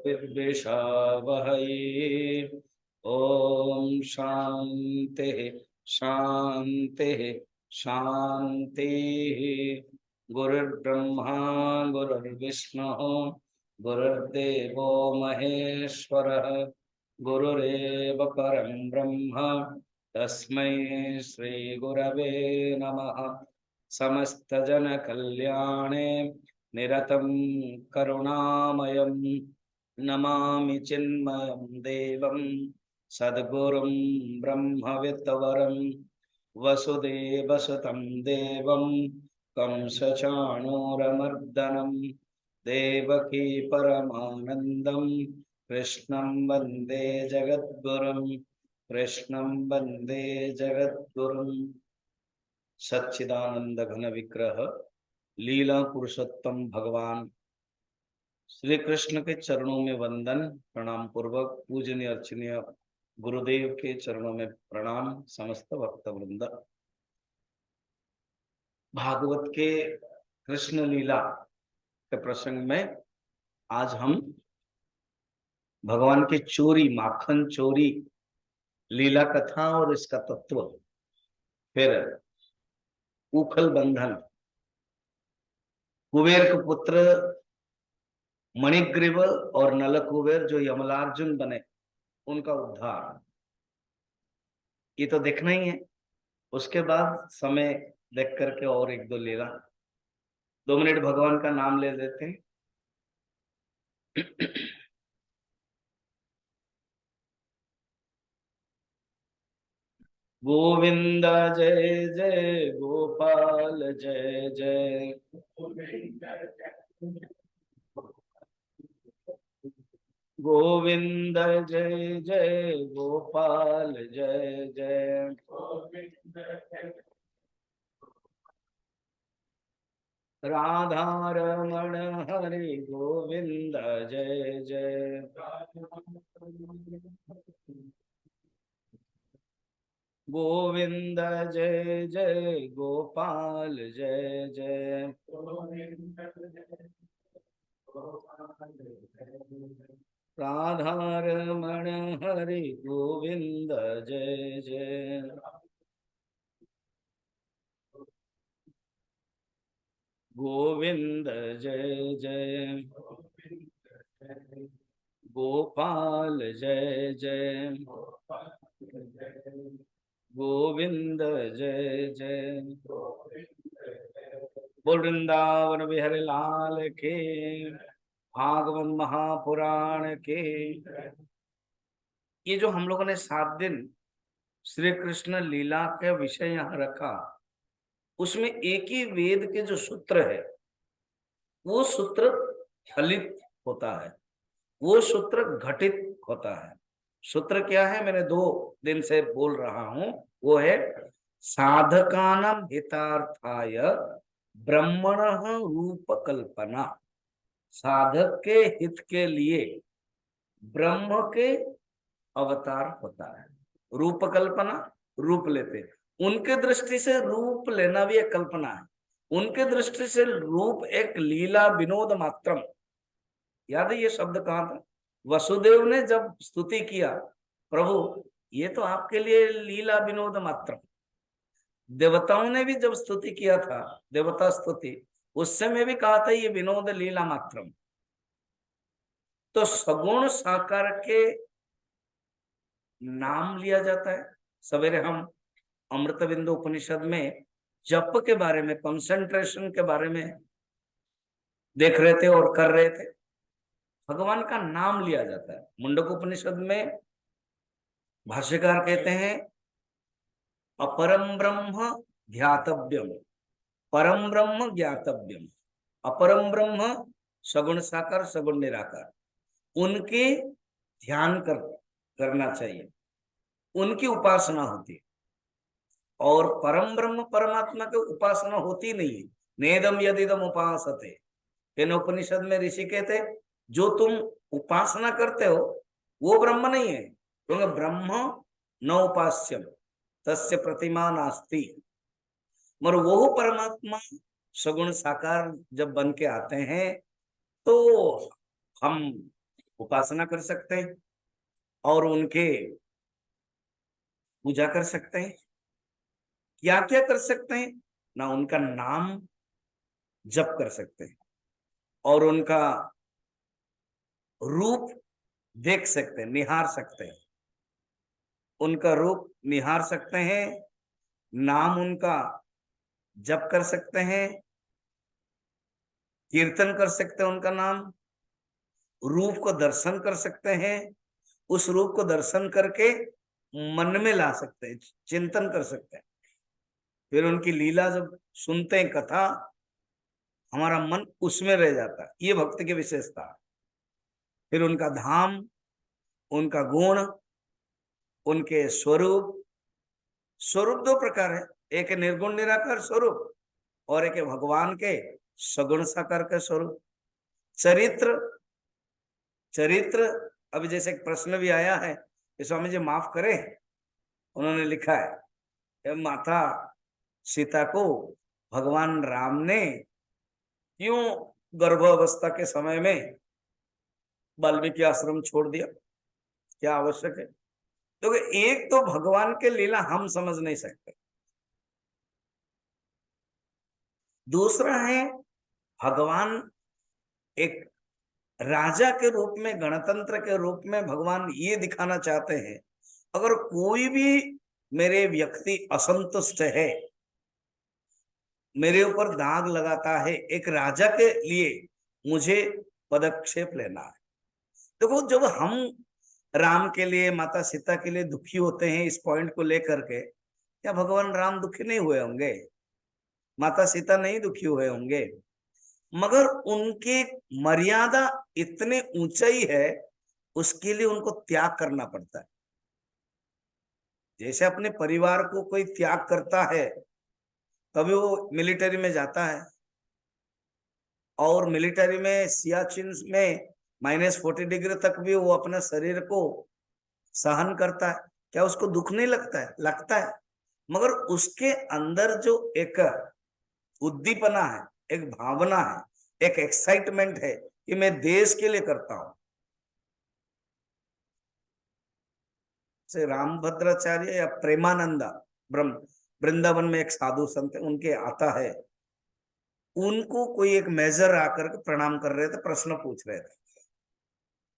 विद्विषावहै। ओम शांति शांति शांति। गुरुर्ब्रह्मा गुरुर्विष्णु गुरुर्देवो महेश्वरः गुरुरेव परं ब्रह्म तस्मै श्री गुरवे नमः। समस्त जन कल्याणे निरतं करुणामयं नमामि चिन्मयं देवं सद्गुरुं ब्रह्मविद्वरं वसुदेवसुतं देवं कंसचाणूरमर्दनं देवकी परमानन्दं कृष्णं वन्दे जगद्गुरुं कृष्णं वन्दे जगद्गुरुं। सच्चिदानंद घन विग्रह लीला पुरुषोत्तम भगवान श्री कृष्ण के चरणों में वंदन प्रणाम पूर्वक। पूजनीय अर्चनीय गुरुदेव के चरणों में प्रणाम। समस्त भक्त वृंद, भागवत के कृष्ण लीला के प्रसंग में आज हम भगवान के चोरी माखन चोरी लीला कथा और इसका तत्व, फिर उखल बंधन, कुबेर के पुत्र मणिग्रीव और नलकुबेर जो यमलार्जुन बने उनका उद्धार, ये तो देखना ही है। उसके बाद समय देख करके और एक दो लीला, 2 मिनट भगवान का नाम ले लेते हैं। गोविंद जय जय गोपाल जय जय गोविंद जय जय गोपाल जय जय राधा रमण हरि गोविंद जय जय गोविंद जय जय गोपाल जय जय राधा रमण हरि गोविंद जय जय गोविंद जय जय गोपाल जय जय गोविंद जय जय। बोल वृंदावन बिहारी लाल के, भागवत महापुराण के। ये जो हम लोगों ने 7 दिन श्री कृष्ण लीला के विषय यहाँ रखा, उसमें एक ही वेद के जो सूत्र है वो सूत्र फलित होता है, वो सूत्र घटित होता है। सूत्र क्या है, मैंने 2 दिन से बोल रहा हूं, वो है साधकानां हितार्थाय ब्रह्मणः रूप कल्पना। साधक के हित के लिए ब्रह्म के अवतार होता है। रूप कल्पना, रूप लेते, उनके दृष्टि से रूप लेना भी एक कल्पना है। उनके दृष्टि से रूप एक लीला विनोद मात्रम। याद है ये शब्द कहाँ था? वसुदेव ने जब स्तुति किया, प्रभु ये तो आपके लिए लीला विनोद मात्रम। देवताओं ने भी जब स्तुति किया था, देवता स्तुति, उस समय भी कहा था ये विनोद लीला मात्रम। तो सगुण साकार के नाम लिया जाता है। सवेरे हम अमृत बिंदु उपनिषद में जप के बारे में, कंसंट्रेशन के बारे में देख रहे थे और कर रहे थे। भगवान का नाम लिया जाता है। मुंडक उपनिषद में भाष्यकार कहते हैं अपरम ब्रह्म ध्यातव्यम, परम ब्रह्म ज्ञातव्यम। अपरम ब्रह्म सगुण साकार सगुण निराकार, उनके ध्यान करना चाहिए, उनकी उपासना होती है। और परम ब्रह्म परमात्मा की उपासना होती नहीं है। नेदम यदिदम उपासते, इन उपनिषद में ऋषि कहते जो तुम उपासना करते हो वो ब्रह्म नहीं है, क्योंकि ब्रह्म न उपास्यम तस्य प्रतिमा नास्ति। मगर वो परमात्मा सगुण साकार जब बन के आते हैं तो हम उपासना कर सकते हैं और उनके पूजा कर सकते हैं। क्या क्या कर सकते हैं ना, उनका नाम जप कर सकते हैं और उनका रूप देख सकते हैं, निहार सकते हैं। उनका रूप निहार सकते हैं, नाम उनका जप कर सकते हैं, कीर्तन कर सकते हैं उनका नाम, रूप को दर्शन कर सकते हैं, उस रूप को दर्शन करके मन में ला सकते हैं, चिंतन कर सकते हैं। फिर उनकी लीला जब सुनते हैं, कथा, हमारा मन उसमें रह जाता है। ये भक्ति की विशेषता है। फिर उनका धाम, उनका गुण, उनके स्वरूप। स्वरूप दो प्रकार है, एक निर्गुण निराकार स्वरूप और एक भगवान के सगुण साकार के स्वरूप। चरित्र, चरित्र अभी जैसे एक प्रश्न भी आया है, स्वामी जी माफ करें, उन्होंने लिखा है माता सीता को भगवान राम ने क्यों गर्भावस्था के समय में वाल्मीकि आश्रम छोड़ दिया, क्या आवश्यक है? तो एक तो भगवान के लीला हम समझ नहीं सकते, दूसरा है भगवान एक राजा के रूप में, गणतंत्र के रूप में भगवान ये दिखाना चाहते हैं, अगर कोई भी मेरे व्यक्ति असंतुष्ट है, मेरे ऊपर दाग लगाता है, एक राजा के लिए मुझे पदक्षेप लेना है। देखो जब हम राम के लिए, माता सीता के लिए दुखी होते हैं इस पॉइंट को लेकर के, क्या भगवान राम दुखी नहीं हुए होंगे? माता सीता नहीं दुखी हुए होंगे? मगर उनकी मर्यादा इतने ऊंचाई है, उसके लिए उनको त्याग करना पड़ता है। जैसे अपने परिवार को कोई त्याग करता है, तभी वो मिलिट्री में जाता है, और मिलिट्री में सियाचिन में -40 डिग्री तक भी वो अपने शरीर को सहन करता है। क्या उसको दुख नहीं लगता है? लगता है। मगर उसके अंदर जो एक उद्दीपना है, एक भावना है, एक एक्साइटमेंट है कि मैं देश के लिए करता हूं। से रामभद्राचार्य या प्रेमानंदा, ब्रह्म वृंदावन में एक साधु संत उनके आता है, उनको कोई एक मेजर आकर के प्रणाम कर रहे थे, प्रश्न पूछ रहे थे।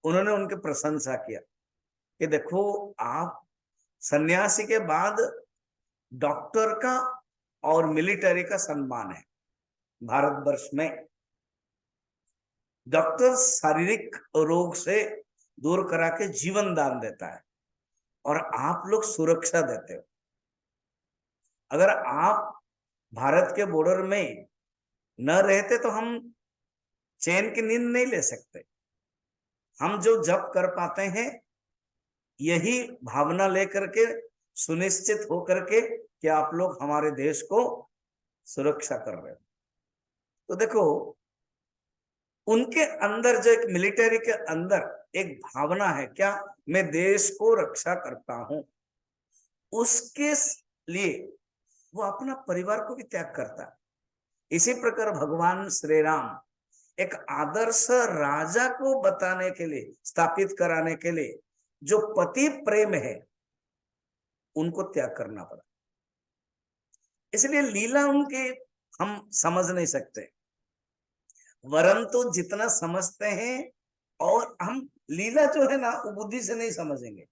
उन्होंने उनकी प्रशंसा किया कि देखो, आप सन्यासी के बाद डॉक्टर का और मिलिट्री का सम्मान है भारतवर्ष में। डॉक्टर शारीरिक रोग से दूर करा के जीवन दान देता है, और आप लोग सुरक्षा देते हो। अगर आप भारत के बॉर्डर में न रहते तो हम चैन की नींद नहीं ले सकते। हम जो जप कर पाते हैं, यही भावना लेकर के, सुनिश्चित होकर के कि आप लोग हमारे देश को सुरक्षा कर रहे हो। तो देखो, उनके अंदर जो एक मिलिट्री के अंदर एक भावना है, क्या मैं देश को रक्षा करता हूं, उसके लिए वो अपना परिवार को भी त्याग करता है। इसी प्रकार भगवान श्री राम एक आदर्श राजा को बताने के लिए, स्थापित कराने के लिए, जो पति प्रेम है, उनको त्याग करना पड़ा। इसलिए लीला उनके हम समझ नहीं सकते, वरन तो जितना समझते हैं, और हम लीला जो है ना, वो बुद्धि से नहीं समझेंगे।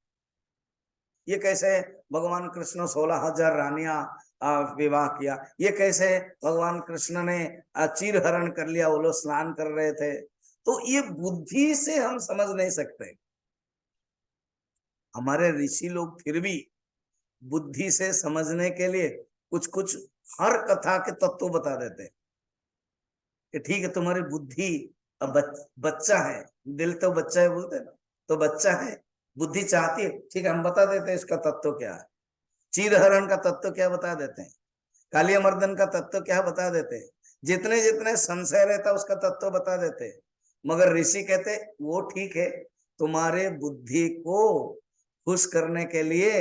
ये कैसे भगवान कृष्ण 16,000 रानियां विवाह किया, ये कैसे भगवान कृष्ण ने चीर हरण कर लिया, वो लोग स्नान कर रहे थे, तो ये बुद्धि से हम समझ नहीं सकते। हमारे ऋषि लोग फिर भी बुद्धि से समझने के लिए कुछ कुछ हर कथा के तत्व बता देते हैं कि ठीक है, तुम्हारी बुद्धि अब बच्चा है, दिल तो बच्चा है बोलते ना, तो बच्चा है, बुद्धि चाहती है, ठीक है, हम बता देते हैं इसका तत्व क्या है। चीरहरण का तत्व क्या बता देते हैं, कालिया मर्दन का तत्व क्या बता देते हैं, जितने जितने संशय रहता उसका तत्व बता देते हैं। मगर ऋषि कहते वो ठीक है, तुम्हारे बुद्धि को खुश करने के लिए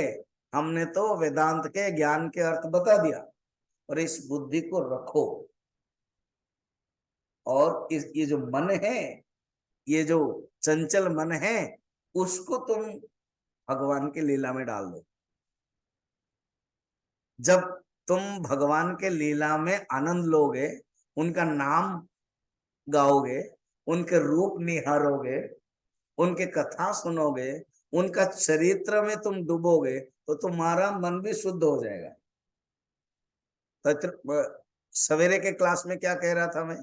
हमने तो वेदांत के ज्ञान के अर्थ बता दिया, और इस बुद्धि को रखो, और ये जो मन है, ये जो चंचल मन है उसको तुम भगवान की लीला में डाल दो। जब तुम भगवान के लीला में आनंद लोगे, उनका नाम गाओगे, उनके रूप निहारोगे, उनके कथा सुनोगे, उनका चरित्र में तुम डूबोगे, तो तुम्हारा मन भी शुद्ध हो जाएगा। तो सवेरे के क्लास में क्या कह रहा था मैं,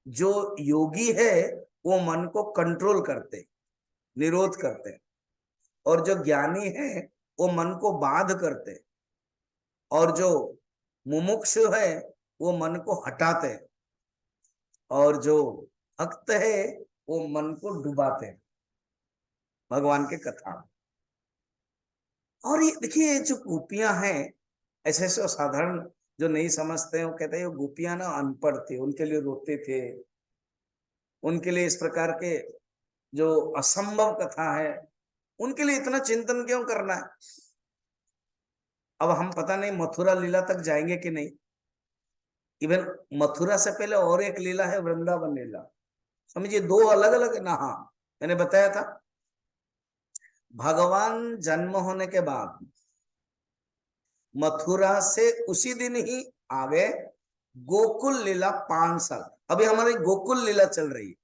जो योगी है वो मन को कंट्रोल करते, निरोध करते, और जो ज्ञानी है वो मन को बाध करते, और जो मुमुक्षु है वो मन को हटाते, और जो भक्त है वो मन को डुबाते भगवान के कथा में। और ये देखिए जो गोपियां हैं, ऐसे ऐसे साधारण जो नहीं समझते हैं वो कहते हैं ये गोपियां ना अनपढ़ थे, उनके लिए रोते थे, उनके लिए इस प्रकार के जो असंभव कथा है उनके लिए इतना चिंतन क्यों करना है। अब हम पता नहीं मथुरा लीला तक जाएंगे कि नहीं। इवन मथुरा से पहले और एक लीला है वृंदावन लीला, समझिए दो अलग अलग ना। हाँ, मैंने बताया था भगवान जन्म होने के बाद मथुरा से उसी दिन ही आगे गोकुल लीला 5 साल, अभी हमारी गोकुल लीला चल रही है।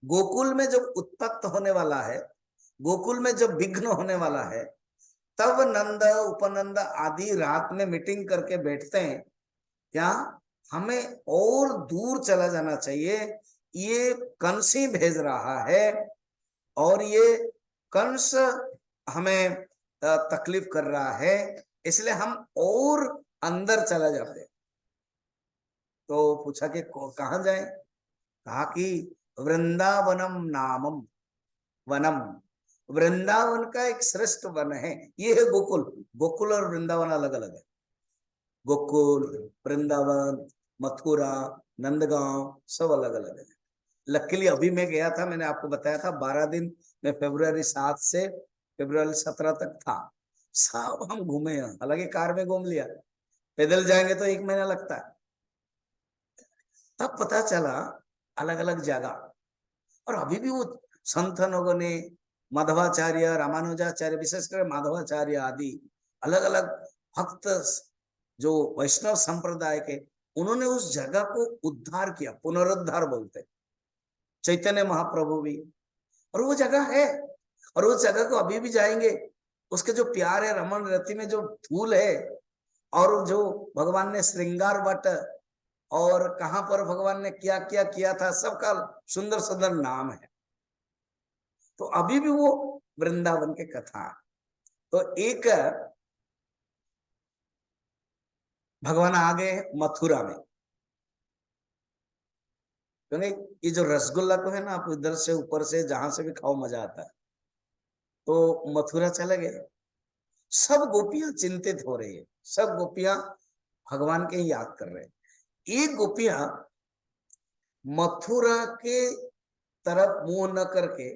गोकुल में जब उत्पत्त होने वाला है, गोकुल में जब विघ्न होने वाला है, तब नंद उपनंद आदि रात में मीटिंग करके बैठते हैं, क्या हमें और दूर चला जाना चाहिए, ये कंस ही भेज रहा है और ये कंस हमें तकलीफ कर रहा है, इसलिए हम और अंदर चला जाते हैं। तो पूछा कि कहां जाए, कहा कि वृंदावनम नामम वनम, वृंदावन का एक श्रेष्ठ वन है, ये है गोकुल। गोकुल और वृंदावन अलग अलग है। गोकुल, वृंदावन, मथुरा, नंदगांव सब अलग अलग है। लकीली अभी मैं गया था, मैंने आपको बताया था 12 दिन मैं फरवरी 7 से फरवरी 17 तक था, सब हम घूमे हैं। हालांकि कार में घूम लिया, पैदल जाएंगे तो 1 महीना लगता है। तब पता चला अलग अलग जगह, और अभी भी वो संत लोगों ने, माधवाचार्य, रामानुजाचार्य, विशेषकर माधवाचार्य आदि अलग अलग भक्त जो वैष्णव संप्रदाय के, उन्होंने उस जगह को उद्धार किया, पुनरुद्धार बोलते, चैतन्य महाप्रभु भी। और वो जगह है, और उस जगह को अभी भी जाएंगे, उसके जो प्यार है, रमन रति में जो धूल है, और जो भगवान ने श्रृंगार वट और कहां पर भगवान ने क्या क्या किया था, सबका सुंदर सुंदर नाम है। तो अभी भी वो वृंदावन के कथा। तो एक भगवान आ गए मथुरा में, क्योंकि ये जो रसगुल्ला तो है ना, आप इधर से ऊपर से जहां से भी खाओ मजा आता है। तो मथुरा चले गए, सब गोपियां चिंतित हो रही है, सब गोपियां भगवान के याद कर रहे हैं। एक गोपियां मथुरा के तरफ मुंह न करके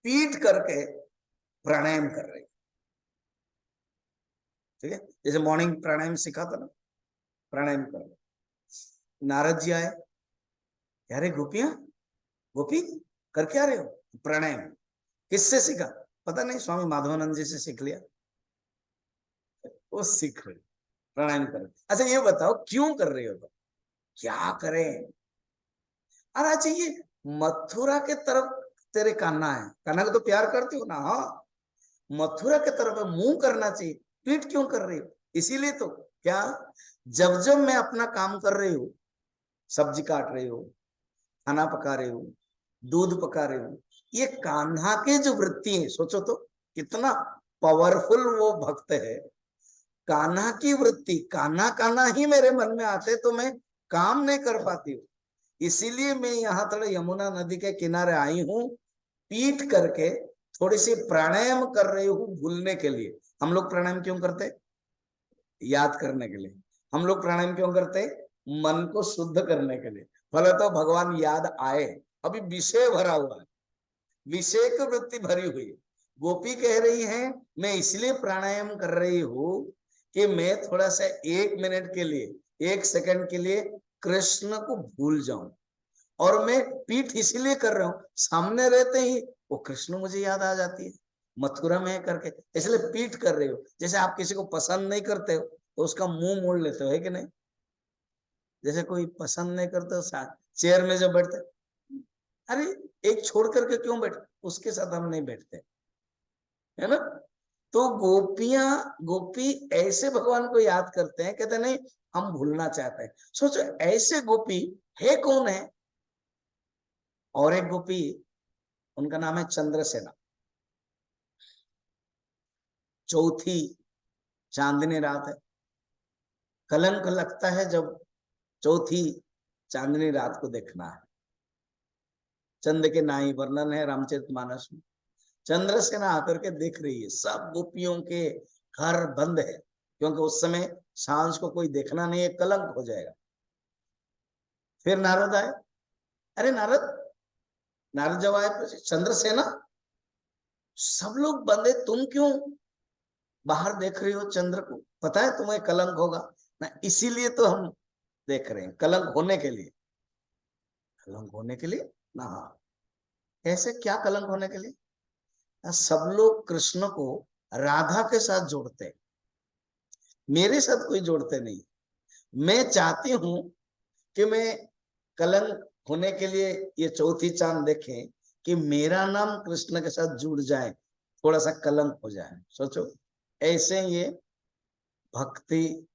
पीठ करके प्राणायाम कर रही, ठीक है, जैसे मॉर्निंग प्राणायाम सिखा था ना, प्राणायाम कर रहे। नारद जी आए, अरे गोपियां, गोपी कर क्या रहे हो, प्राणायाम किससे सीखा, पता नहीं, स्वामी माधवानंद जी से सीख लिया, वो सीख रहे प्राणायाम कर रहे। अच्छा ये बताओ क्यों कर रहे हो, तो क्या करें। अरे अच्छा ये मथुरा के तरफ तेरे कान्हा है, कान्हा को तो प्यार करते हो ना, हाँ, मथुरा के तरफ मुंह करना चाहिए, पीठ क्यों कर रही हो। इसीलिए तो क्या, जब जब मैं अपना काम कर रही हूँ, सब्जी काट रही हूँ, खाना पका रही हूँ, दूध पका रही हूँ, ये कान्हा के जो वृत्ति है, सोचो तो कितना पावरफुल वो भक्त है। कान्हा की वृत्ति, कान्हा कान्हा ही मेरे मन में आते, तो मैं काम नहीं कर पाती हूँ। इसीलिए मैं यहाँ थोड़ा यमुना नदी के किनारे आई हूँ, पीठ करके थोड़ी सी प्राणायाम कर रही हूँ भूलने के लिए। हम लोग प्राणायाम क्यों करते, याद करने के लिए। हम लोग प्राणायाम क्यों करते, मन को शुद्ध करने के लिए, भले तो भगवान याद आए। अभी विषय भरा हुआ है, विषय की वृत्ति भरी हुई है। गोपी कह रही है मैं इसलिए प्राणायाम कर रही हूँ कि मैं थोड़ा सा 1 मिनट के लिए, 1 सेकंड के लिए कृष्ण को भूल जाऊं, और मैं पीठ इसीलिए कर रहा हूं, सामने रहते ही वो कृष्ण मुझे याद आ जाती है, मथुरा में करके, इसलिए पीठ कर रहे हो। जैसे आप किसी को पसंद नहीं करते हो तो उसका मुंह मोड़ लेते हो, है कि नहीं? जैसे कोई पसंद नहीं करते हो, चेयर में जब बैठते, अरे एक छोड़ करके क्यों बैठ, उसके साथ हम नहीं बैठते, है ना? तो गोपियां, गोपी ऐसे भगवान को याद करते हैं, कहते नहीं हम भूलना चाहते हैं। सोचो ऐसे गोपी है कौन है? और एक गोपी, उनका नाम है चंद्रसेना। चौथी चांदनी रात है, कलंक लगता है जब चौथी चांदनी रात को देखना है। चंद्र के नाई वर्णन है रामचरितमानस में। चंद्रसेना आकर के देख रही है, सब गोपियों के घर बंद है, क्योंकि उस समय सांझ को कोई देखना नहीं है, कलंक हो जाएगा। फिर नारद आए, अरे नारद, नारद जब आए, चंद्रसेना, सब लोग बंद है, तुम क्यों बाहर देख रही हो चंद्र को? पता है तुम्हें कलंक होगा ना, इसीलिए तो हम देख रहे हैं, कलंक होने के लिए। कलंक होने के लिए ना? ऐसे क्या कलंक होने के लिए? सब लोग कृष्ण को राधा के साथ जोड़ते हैं, मेरे साथ कोई जोड़ते नहीं। मैं चाहती हूं कि मैं कलंक होने के लिए ये चौथी चांद देखें कि मेरा नाम कृष्ण के साथ जुड़ जाए, थोड़ा सा कलंक हो जाए। सोचो, ऐसे ये भक्ति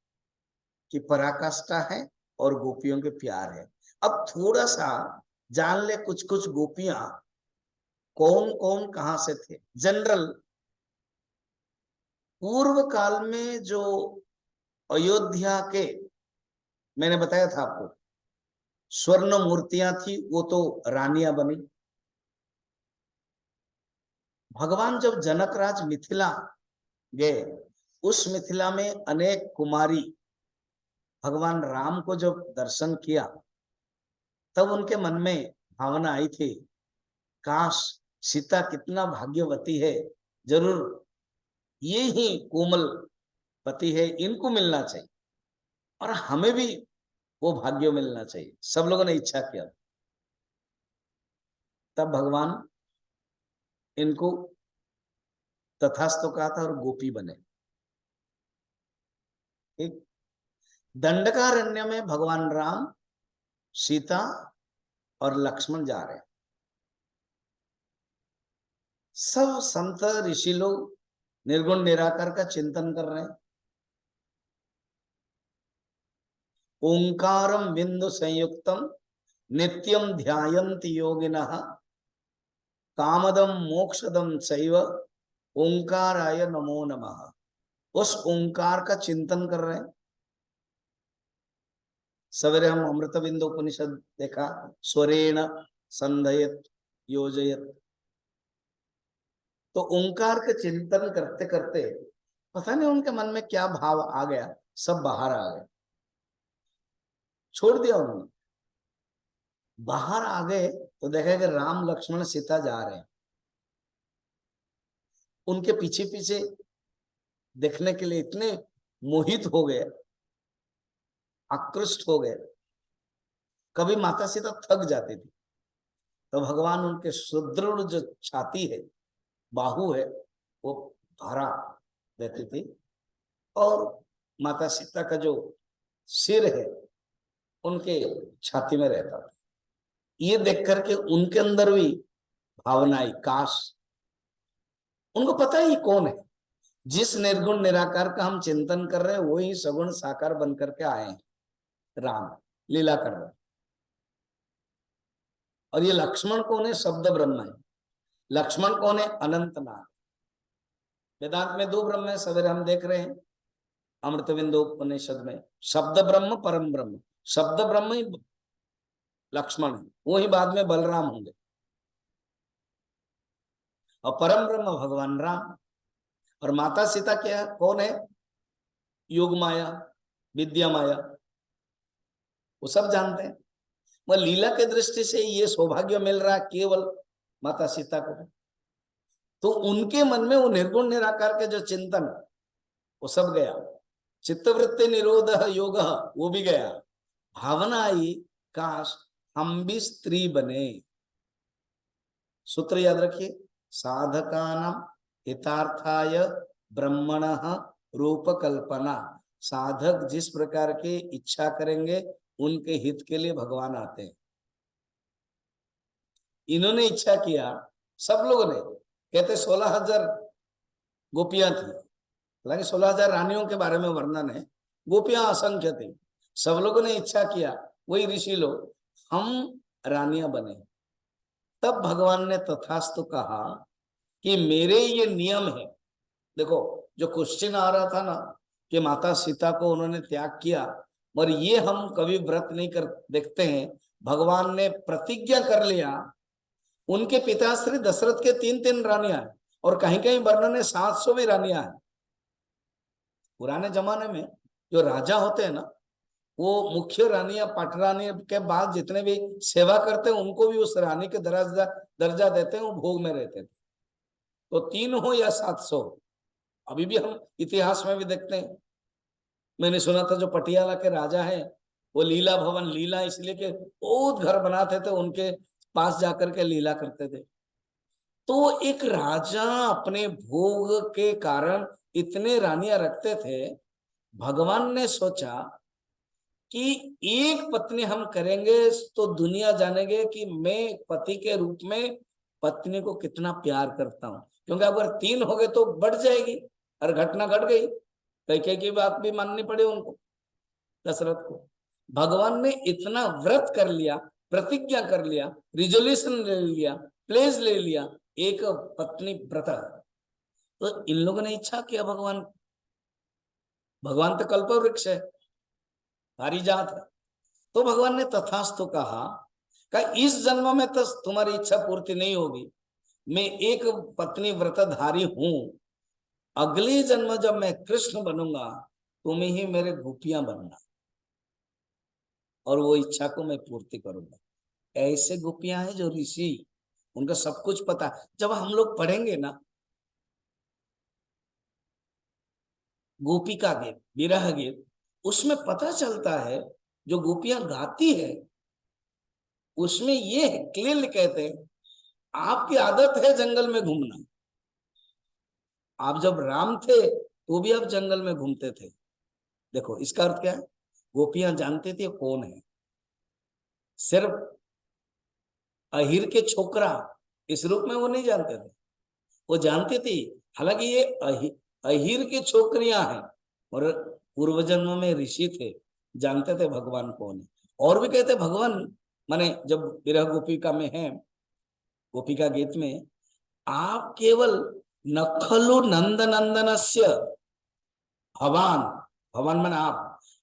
की पराकाष्ठा है और गोपियों के प्यार है। अब थोड़ा सा जान ले, कुछ कुछ गोपियां कौन कौन कहां से थे। जनरल पूर्व काल में जो अयोध्या के, मैंने बताया था आपको, स्वर्ण मूर्तियां थी, वो तो रानियां बनी। भगवान जब जनकराज मिथिला गए, उस मिथिला में अनेक कुमारी भगवान राम को जब दर्शन किया, तब उनके मन में भावना आई थी, काश सीता कितना भाग्यवती है, जरूर ये ही कोमल पति है, इनको मिलना चाहिए और हमें भी वो भाग्य मिलना चाहिए। सब लोगों ने इच्छा किया, तब भगवान इनको तथास्तु कहा था और गोपी बने। एक दंडकारण्य में भगवान राम, सीता और लक्ष्मण जा रहे हैं। सब संत ऋषि लोग निर्गुण निराकार का चिंतन कर रहे हैं। ओंकारम बिंदु संयुक्तम नित्यम ध्यायन्ति योगिनः कामदम मोक्षदम चैव ओंकाराय नमो नमः। उस ओंकार का चिंतन कर रहे हैं। सवेरे हम अमृत बिंदु उपनिषद देखा, स्वरेण संधयत योजयत। तो ओंकार के चिंतन करते करते पता नहीं उनके मन में क्या भाव आ गया, सब बाहर आ गए, छोड़ दिया उन्होंने। बाहर आ गए तो देखा कि राम लक्ष्मण सीता जा रहे हैं, उनके पीछे पीछे देखने के लिए इतने मोहित हो गए, आकृष्ट हो गए। कभी माता सीता थक जाती थी तो भगवान उनके सुदृढ़ जो छाती है, बाहु है, वो भारा देती थी, और माता सीता का जो सिर है उनके छाती में रहता था। ये देख करके उनके अंदर भी भावना आई, काश। उनको पता ही कौन है, जिस निर्गुण निराकार का हम चिंतन कर रहे हैं वही सगुण साकार बन करके आए हैं, राम लीला कर रहे हैं। और ये लक्ष्मण कौन है? शब्द ब्रह्म है। लक्ष्मण कौन है? अनंत नाग। वेदांत में दो ब्रह्म है, सवेरे हम देख रहे हैं अमृत बिंदु उपनिषद में, शब्द ब्रह्म परम ब्रह्म। शब्द ब्रह्म ही लक्ष्मण है, वो ही बाद में बलराम होंगे, और परम ब्रह्म भगवान राम। और माता सीता क्या कौन है? योग माया, विद्या माया, वो सब जानते हैं। वह लीला के दृष्टि से ये सौभाग्य मिल रहा केवल माता सीता को, तो उनके मन में वो निर्गुण निराकार के जो चिंतन, वो सब गया। चित्तवृत्ति निरोध योग, वो भी गया। भावना आई, काश हम भी स्त्री बने। सूत्र याद रखिए, साधकानाम हितार्थाय ब्रह्मणः रूप कल्पना। साधक जिस प्रकार की इच्छा करेंगे उनके हित के लिए भगवान आते हैं। इन्होंने इच्छा किया, सब लोगों ने, कहते 16,000 गोपियां थी, हालांकि 16,000 रानियों के बारे में वर्णन है, गोपियां असंख्य थी। सब लोगों ने इच्छा किया, वही ऋषि लोग, हम रानियां बने। तब भगवान ने तथास्तु कहा कि मेरे ये नियम है। देखो, जो क्वेश्चन आ रहा था ना कि माता सीता को उन्होंने त्याग किया, और ये हम कभी व्रत नहीं कर देखते हैं। भगवान ने प्रतिज्ञा कर लिया। उनके पिता श्री दशरथ के 3-3 रानियां हैं, और कहीं कहीं वर्णन है 700 भी रानियां हैं। पुराने जमाने में जो राजा होते हैं ना, वो मुख्य रानी या पटरानी के बाद जितने भी सेवा करते हैं उनको भी उस रानी के दर्जा देते हैं, वो भोग में रहते थे। तो 3 हो या 700, अभी भी हम इतिहास में भी देखते हैं। मैंने सुना था जो पटियाला के राजा हैं, वो लीला भवन, लीला इसलिए कि बहुत घर बनाते थे, उनके पास जाकर के लीला करते थे। तो एक राजा अपने भोग के कारण इतने रानियां रखते थे। भगवान ने सोचा कि एक पत्नी हम करेंगे तो दुनिया जानेगे कि मैं पति के रूप में पत्नी को कितना प्यार करता हूं। क्योंकि अगर 3 हो गए तो बढ़ जाएगी, और घटना घट गई, कैकेयी की बात भी माननी पड़ी उनको, दशरथ को। भगवान ने इतना व्रत कर लिया, प्रतिज्ञा कर लिया, रिजोल्यूशन ले लिया, प्लेज ले लिया, एक पत्नी व्रत। तो इन लोगों ने इच्छा किया, भगवान भगवान तो कल्प वृक्ष है, भारी जात है। तो भगवान ने तथास्तु कहा इस जन्म में तो तुम्हारी इच्छा पूर्ति नहीं होगी, मैं एक पत्नी व्रतधारी हूं। अगले जन्म जब मैं कृष्ण बनूंगा, तुम्हें ही मेरे गोपियां बनना, और वो इच्छा को मैं पूर्ति करूंगा। ऐसे गोपियां हैं जो ऋषि, उनका सब कुछ पता। जब हम लोग पढ़ेंगे ना गोपिका गीत, विरह गीत, उसमें पता चलता है जो गोपियां गाती है उसमें ये क्लियरली कहते हैं, आपकी आदत है जंगल में घूमना। आप जब राम थे तो भी आप जंगल में घूमते थे। देखो इसका अर्थ क्या है, गोपियां जानती थी कौन है। सिर्फ अहिर के छोकरा इस रूप में वो नहीं जानते थे, वो जानती थी। हालांकि ये अहिर की छोकरियां हैं, और पूर्व जन्म में ऋषि थे, जानते थे भगवान कौन है। और भी कहते भगवान, माने जब विरह गोपिका में है, गोपिका गीत में, आप केवल नखलु नंद नंदनस्य भवान, भवान माने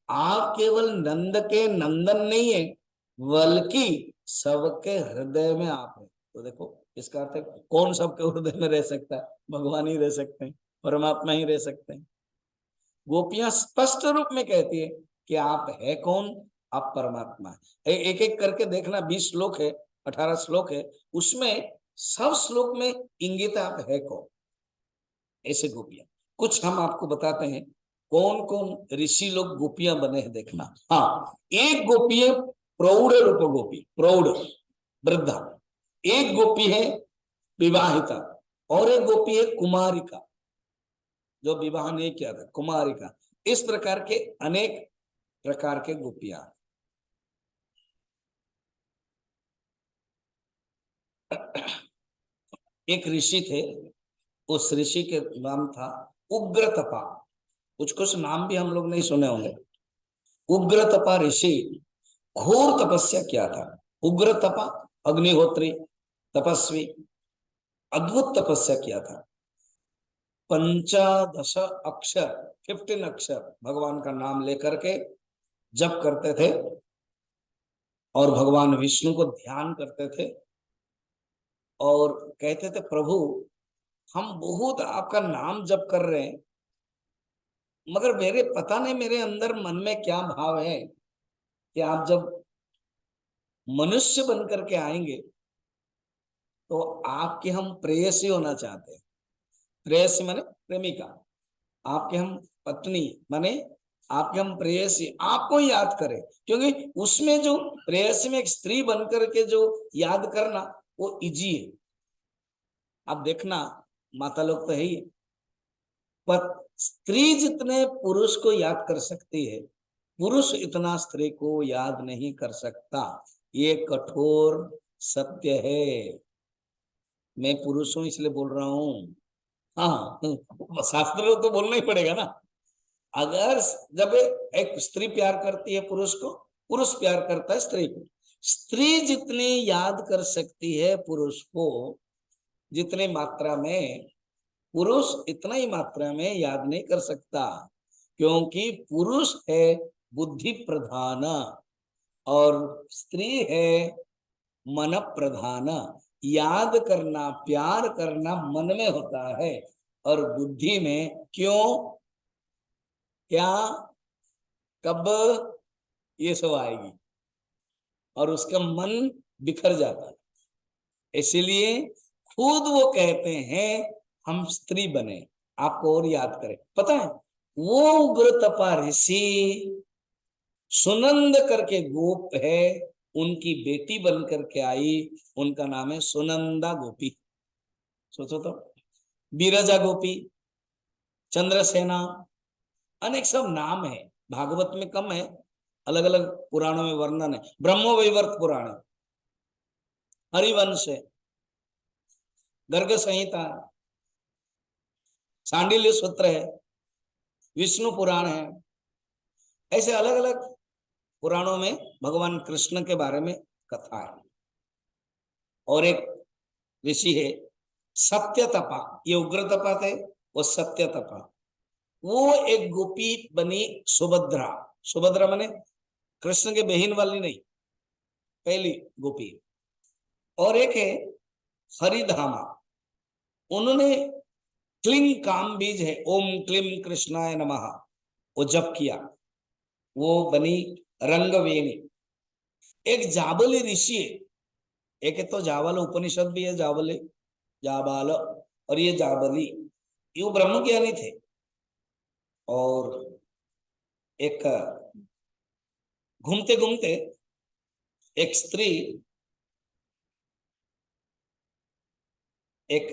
आप केवल नंद के नंदन नहीं है, बल्कि सबके हृदय में आप है। तो देखो इसका अर्थ है, कौन सबके हृदय में रह सकता है? भगवान ही रह सकते हैं, परमात्मा ही रह सकते हैं। गोपियां स्पष्ट रूप में कहती है कि आप है कौन? आप परमात्मा है। एक एक करके देखना, 20 श्लोक है, 18 श्लोक है, उसमें सब श्लोक में इंगित आप है कौन। ऐसे गोपियां, कुछ हम आपको बताते हैं कौन कौन ऋषि लोग गोपियां बने हैं, देखना। हाँ, एक गोपी है प्रौढ़ रूप गोपी, प्रौढ़ वृद्धा। एक गोपी है विवाहिता, और एक गोपी है कुमारिका, जो विवाह नहीं किया था, कुमारिका। इस प्रकार के अनेक प्रकार के गोपियां। एक ऋषि थे, उस ऋषि के नाम था उग्रतपा। कुछ कुछ नाम भी हम लोग नहीं सुने होंगे। उग्रतपा ऋषि घोर तपस्या किया था। उग्रतपा अग्निहोत्री, तपस्वी, अद्भुत तपस्या किया था। 15 अक्षर, 15 अक्षर भगवान का नाम लेकर के जप करते थे, और भगवान विष्णु को ध्यान करते थे, और कहते थे प्रभु हम बहुत आपका नाम जप कर रहे हैं, मगर मेरे पता नहीं मेरे अंदर मन में क्या भाव है कि आप जब मनुष्य बन करके आएंगे तो आपके हम प्रेयसी होना चाहते हैं। प्रेयसी माने प्रेमिका, आपके हम पत्नी माने आपके हम प्रेयसी आपको याद करें, क्योंकि उसमें जो प्रेयसी में एक स्त्री बनकर के जो याद करना वो इजी है। आप देखना माता लोग तो है ही, पर स्त्री जितने पुरुष को याद कर सकती है, पुरुष इतना स्त्री को याद नहीं कर सकता। ये कठोर सत्य है। मैं पुरुष हूं इसलिए बोल रहा हूँ। हाँ, शास्त्र में तो बोलना ही पड़ेगा ना। अगर जब एक स्त्री प्यार करती है पुरुष को, पुरुष प्यार करता है स्त्री को, स्त्री जितनी याद कर सकती है पुरुष को, जितनी मात्रा में, पुरुष इतना ही मात्रा में याद नहीं कर सकता, क्योंकि पुरुष है बुद्धि प्रधान और स्त्री है मन प्रधान। याद करना, प्यार करना मन में होता है और बुद्धि में क्यों, क्या, कब, ये सब आएगी और उसका मन बिखर जाता है। इसीलिए खुद वो कहते हैं हम स्त्री बने, आपको और याद करें। पता है वो उग्र तपा ऋषि सुनंद करके गोप है, उनकी बेटी बन करके आई, उनका नाम है सुनंदा गोपी। सोचो तो, बीरजा गोपी, चंद्रसेना, अनेक सब नाम है। भागवत में कम है, अलग अलग पुराणों में वर्णन है। ब्रह्मवैवर्त पुराण है, हरिवंश है, गर्ग संहिता, सांडिल्य सूत्र है, विष्णु पुराण है। ऐसे अलग अलग पुराणों में भगवान कृष्ण के बारे में कथा है। और एक ऋषि है सत्य तपा, ये उग्र तपा थे, वो सत्य तपा। वो एक गोपी बनी सुभद्रा। सुभद्रा माने कृष्ण के बहन वाली नहीं, पहली गोपी। और एक है हरिधामा, उन्होंने क्लीं काम बीज है, ओम क्लीं कृष्णाय नमः, वो जप किया, वो बनी रंगवेणी। एक जाबली ऋषि है, एक है तो जावल उपनिषद भी है, जावली, जाबाल, और ये जाबली, ये ब्रह्म ज्ञानी थे। और एक घूमते घूमते एक स्त्री एक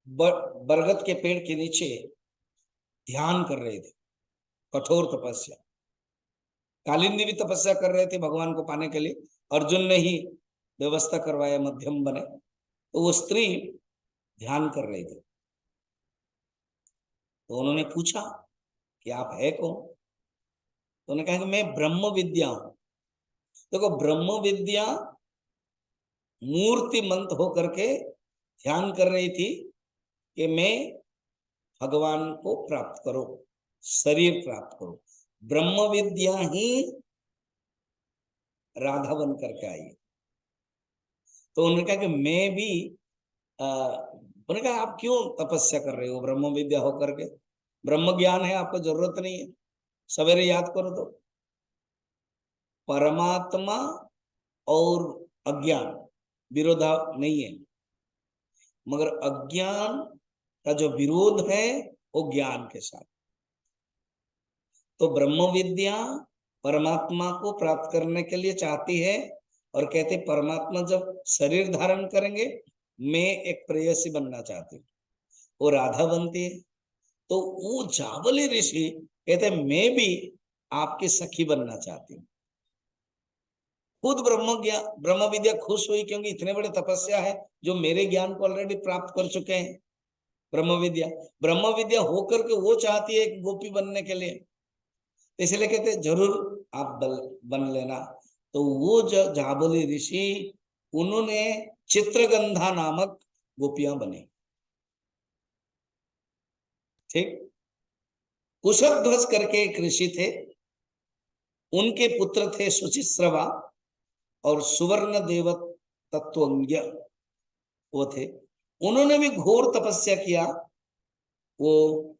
बरगद के पेड़ के नीचे ध्यान कर रहे थे, कठोर तपस्या। कालिंदी भी तपस्या कर रहे थे भगवान को पाने के लिए, अर्जुन ने ही व्यवस्था करवाया, मध्यम बने। तो वो स्त्री ध्यान कर रही थी। तो उन्होंने पूछा कि आप है कौन? तो उन्होंने कहा कि मैं ब्रह्म विद्या हूं। देखो ब्रह्म विद्या मूर्तिमंत होकर के ध्यान कर रही थी कि मैं भगवान को प्राप्त करो, शरीर प्राप्त करो। ब्रह्म विद्या ही राधा बन करके आई। तो उन्होंने कहा कि मैं भी उन्होंने कहा आप क्यों तपस्या कर रहे हो ब्रह्म विद्या होकर के? ब्रह्म ज्ञान है, आपको जरूरत नहीं है, सवेरे याद करो। तो परमात्मा और अज्ञान विरोधा नहीं है, मगर अज्ञान का जो विरोध है वो ज्ञान के साथ। तो ब्रह्म विद्या परमात्मा को प्राप्त करने के लिए चाहती है, और कहते परमात्मा जब शरीर धारण करेंगे, मैं एक प्रेयसी बनना चाहती हूँ, वो राधा बनती है। तो वो जावली ऋषि कहते मैं भी आपकी सखी बनना चाहती हूँ। खुद ब्रह्म विद्या खुश हुई, क्योंकि इतने बड़े तपस्या है जो मेरे ज्ञान को ऑलरेडी प्राप्त कर चुके हैं। ब्रह्म विद्या होकर के वो चाहती है एक गोपी बनने के लिए, इसलिए कहते जरूर आप बन लेना। तो वो जो जाबली ऋषि, उन्होंने चित्रगंधा नामक गोपियां बनी। ठीक, कुशध्वज करके एक ऋषि थे, उनके पुत्र थे सुचिश्रवा और सुवर्ण देव तत्वज्ञ, वो थे। उन्होंने भी घोर तपस्या किया। वो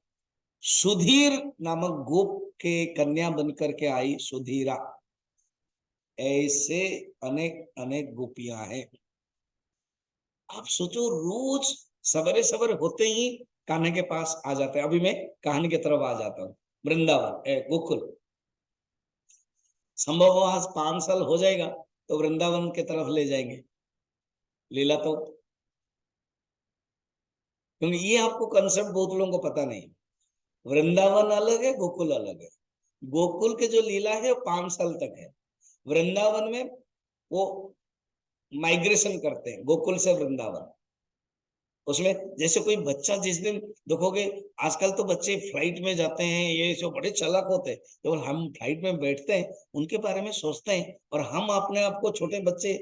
सुधीर नामक गोप के कन्या बनकर के आई, सुधीरा। ऐसे अनेक अनेक गोपियां हैं। आप सोचो, रोज सवेरे सवेरे होते ही कान्हे के पास आ जाते हैं। अभी मैं कहानी की तरफ आ जाता हूँ। वृंदावन गोकुल, संभव हो आज 5 साल हो जाएगा तो वृंदावन की तरफ ले जाएंगे लीला। तो क्योंकि ये आपको कंसेप्ट बहुत लोगों को पता नहीं, वृंदावन अलग है, गोकुल अलग है। गोकुल के जो लीला है वो 5 साल तक है, वृंदावन में वो माइग्रेशन करते हैं गोकुल से वृंदावन। उसमें जैसे कोई बच्चा जिस दिन देखोगे, आजकल तो बच्चे फ्लाइट में जाते हैं, ये जो बड़े चालाक होते हैं, तो हम फ्लाइट में बैठते हैं उनके बारे में सोचते हैं, और हम अपने आप को छोटे बच्चे,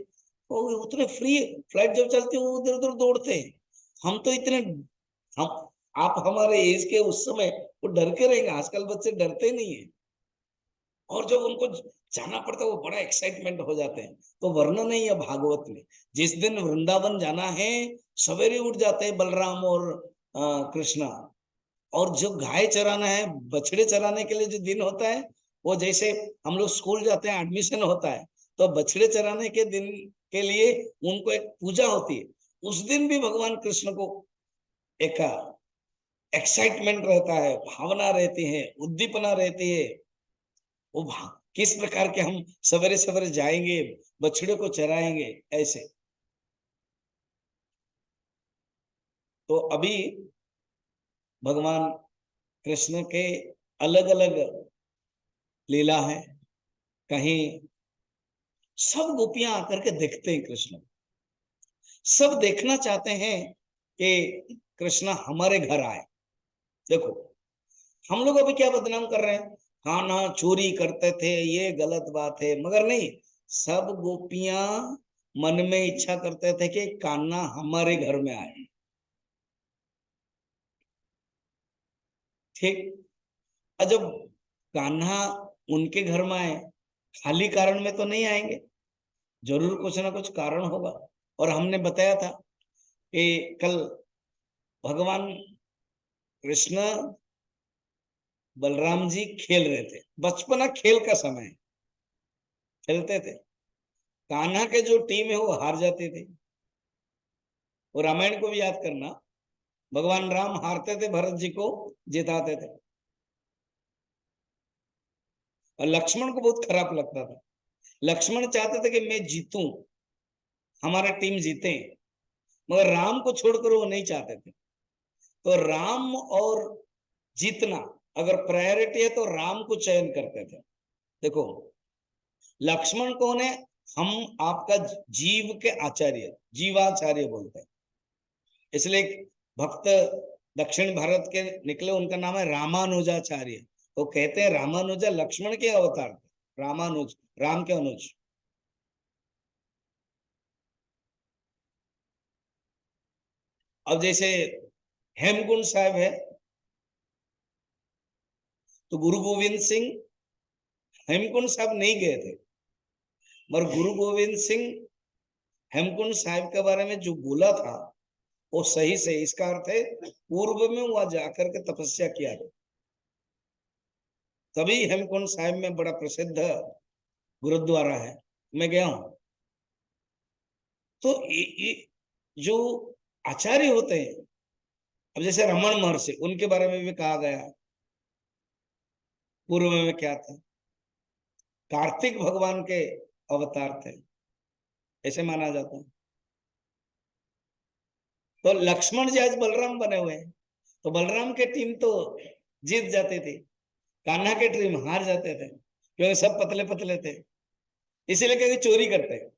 वो उतने फ्री, फ्लाइट जब चलती है वो उधर उधर दौड़ते हैं। हम तो इतने, हम आप हमारे एज के उस समय वो डर के रहेंगे, आजकल बच्चे डरते नहीं है, और जब उनको जाना पड़ता है वो बड़ा एक्साइटमेंट हो जाते हैं। तो वर्णन नहीं है भागवत में, जिस दिन वृंदावन जाना है सवेरे उठ जाते हैं बलराम और कृष्णा, और जो गाय चराना है, बछड़े चराने के लिए जो दिन होता है, वो जैसे हम लोग स्कूल जाते हैं एडमिशन होता है, तो बछड़े चराने के दिन के लिए उनको एक पूजा होती है। उस दिन भी भगवान कृष्ण को एक एक्साइटमेंट रहता है, भावना रहती है, उद्दीपना रहती है, वो किस प्रकार के हम सवेरे सवेरे जाएंगे, बछड़े को चराएंगे ऐसे। तो अभी भगवान कृष्ण के अलग अलग लीला है, कहीं सब गोपियां आकर के देखते हैं कृष्ण, सब देखना चाहते हैं कि कृष्ण हमारे घर आए। देखो हम लोग अभी क्या बदनाम कर रहे हैं, खाना चोरी करते थे, ये गलत बात है, मगर नहीं, सब गोपियां मन में इच्छा करते थे कि कान्हा हमारे घर में आए। ठीक, और जब कान्हा उनके घर में आए, खाली कारण में तो नहीं आएंगे, जरूर कुछ ना कुछ कारण होगा। और हमने बताया था कि कल भगवान कृष्ण बलराम जी खेल रहे थे, बचपना खेल का समय, खेलते थे, कान्हा के जो टीम है वो हार जाती थी। और रामायण को भी याद करना, भगवान राम हारते थे, भरत जी को जिताते थे, और लक्ष्मण को बहुत खराब लगता था। लक्ष्मण चाहते थे कि मैं जीतूं, हमारा टीम जीते, मगर राम को छोड़कर वो नहीं चाहते थे। तो राम और जीतना अगर प्रायोरिटी है तो राम को चयन करते थे। देखो लक्ष्मण कौन है, हम आपका जीव के आचार्य, जीवाचार्य बोलते हैं, इसलिए भक्त दक्षिण भारत के निकले, उनका नाम है रामानुजाचार्य। तो कहते हैं रामानुजा लक्ष्मण के अवतार थे, रामानुज राम के अनुज। अब जैसे हेमकुंड साहब है, तो गुरु गोविंद सिंह हेमकुंड साहब नहीं गए थे, मगर गुरु गोविंद सिंह हेमकुंड साहब के बारे में जो बोला था वो सही से, इसका अर्थ है पूर्व में वहां जाकर के तपस्या किया है, तभी हेमकुंड साहब में बड़ा प्रसिद्ध गुरुद्वारा है, मैं गया हूं। तो जो आचार्य होते हैं, अब जैसे रमन महर्षि, उनके बारे में भी कहा गया, पूर्व में क्या था, कार्तिक भगवान के अवतार थे, ऐसे माना जाता है। तो लक्ष्मण जी आज बलराम बने हुए हैं, तो बलराम के टीम तो जीत जाते थे, कान्हा के टीम हार जाते थे, क्योंकि सब पतले पतले थे, इसीलिए कभी चोरी करते हैं।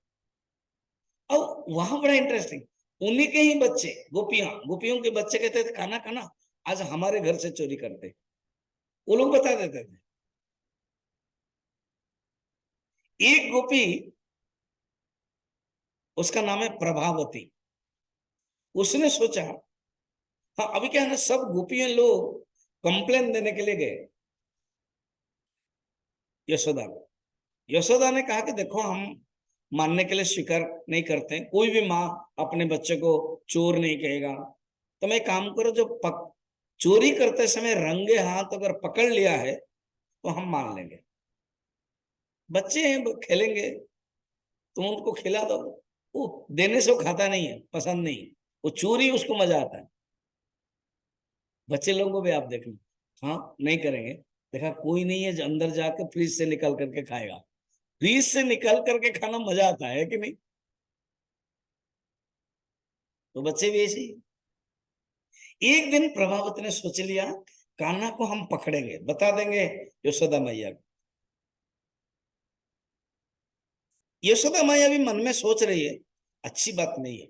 अब वहां बड़ा इंटरेस्टिंग, उन्हीं के ही बच्चे, गोपियों के बच्चे कहते थे कान्हा कान्हा आज हमारे घर से चोरी करते, वो लोग बता देते थे। एक गोपी, उसका नाम है प्रभावती, उसने सोचा, हाँ अभी क्या है ना, सब गोपियां लोग कंप्लेन देने के लिए गए यशोदा को। यशोदा ने कहा कि देखो हम मानने के लिए स्वीकार नहीं करते, कोई भी माँ अपने बच्चे को चोर नहीं कहेगा, तो मैं काम करो, जो चोरी करते समय रंगे हाथ अगर पकड़ लिया है तो हम मान लेंगे, बच्चे हैं वो खेलेंगे, तुम उनको खिला दो, वो देने से वो खाता नहीं है, पसंद नहीं, वो चोरी उसको मजा आता है। बच्चे लोगों को भी आप देखना, हाँ नहीं करेंगे, देखा कोई नहीं है जो अंदर जाकर फ्रिज से निकल करके खाएगा। फ्रिज से निकल करके खाना मजा आता है कि नहीं? तो बच्चे भी ऐसे ही। एक दिन प्रभावती ने सोच लिया कान्हा को हम पकड़ेंगे, बता देंगे यशोदा मैया को। यशोदा मैया भी मन में सोच रही है अच्छी बात नहीं है,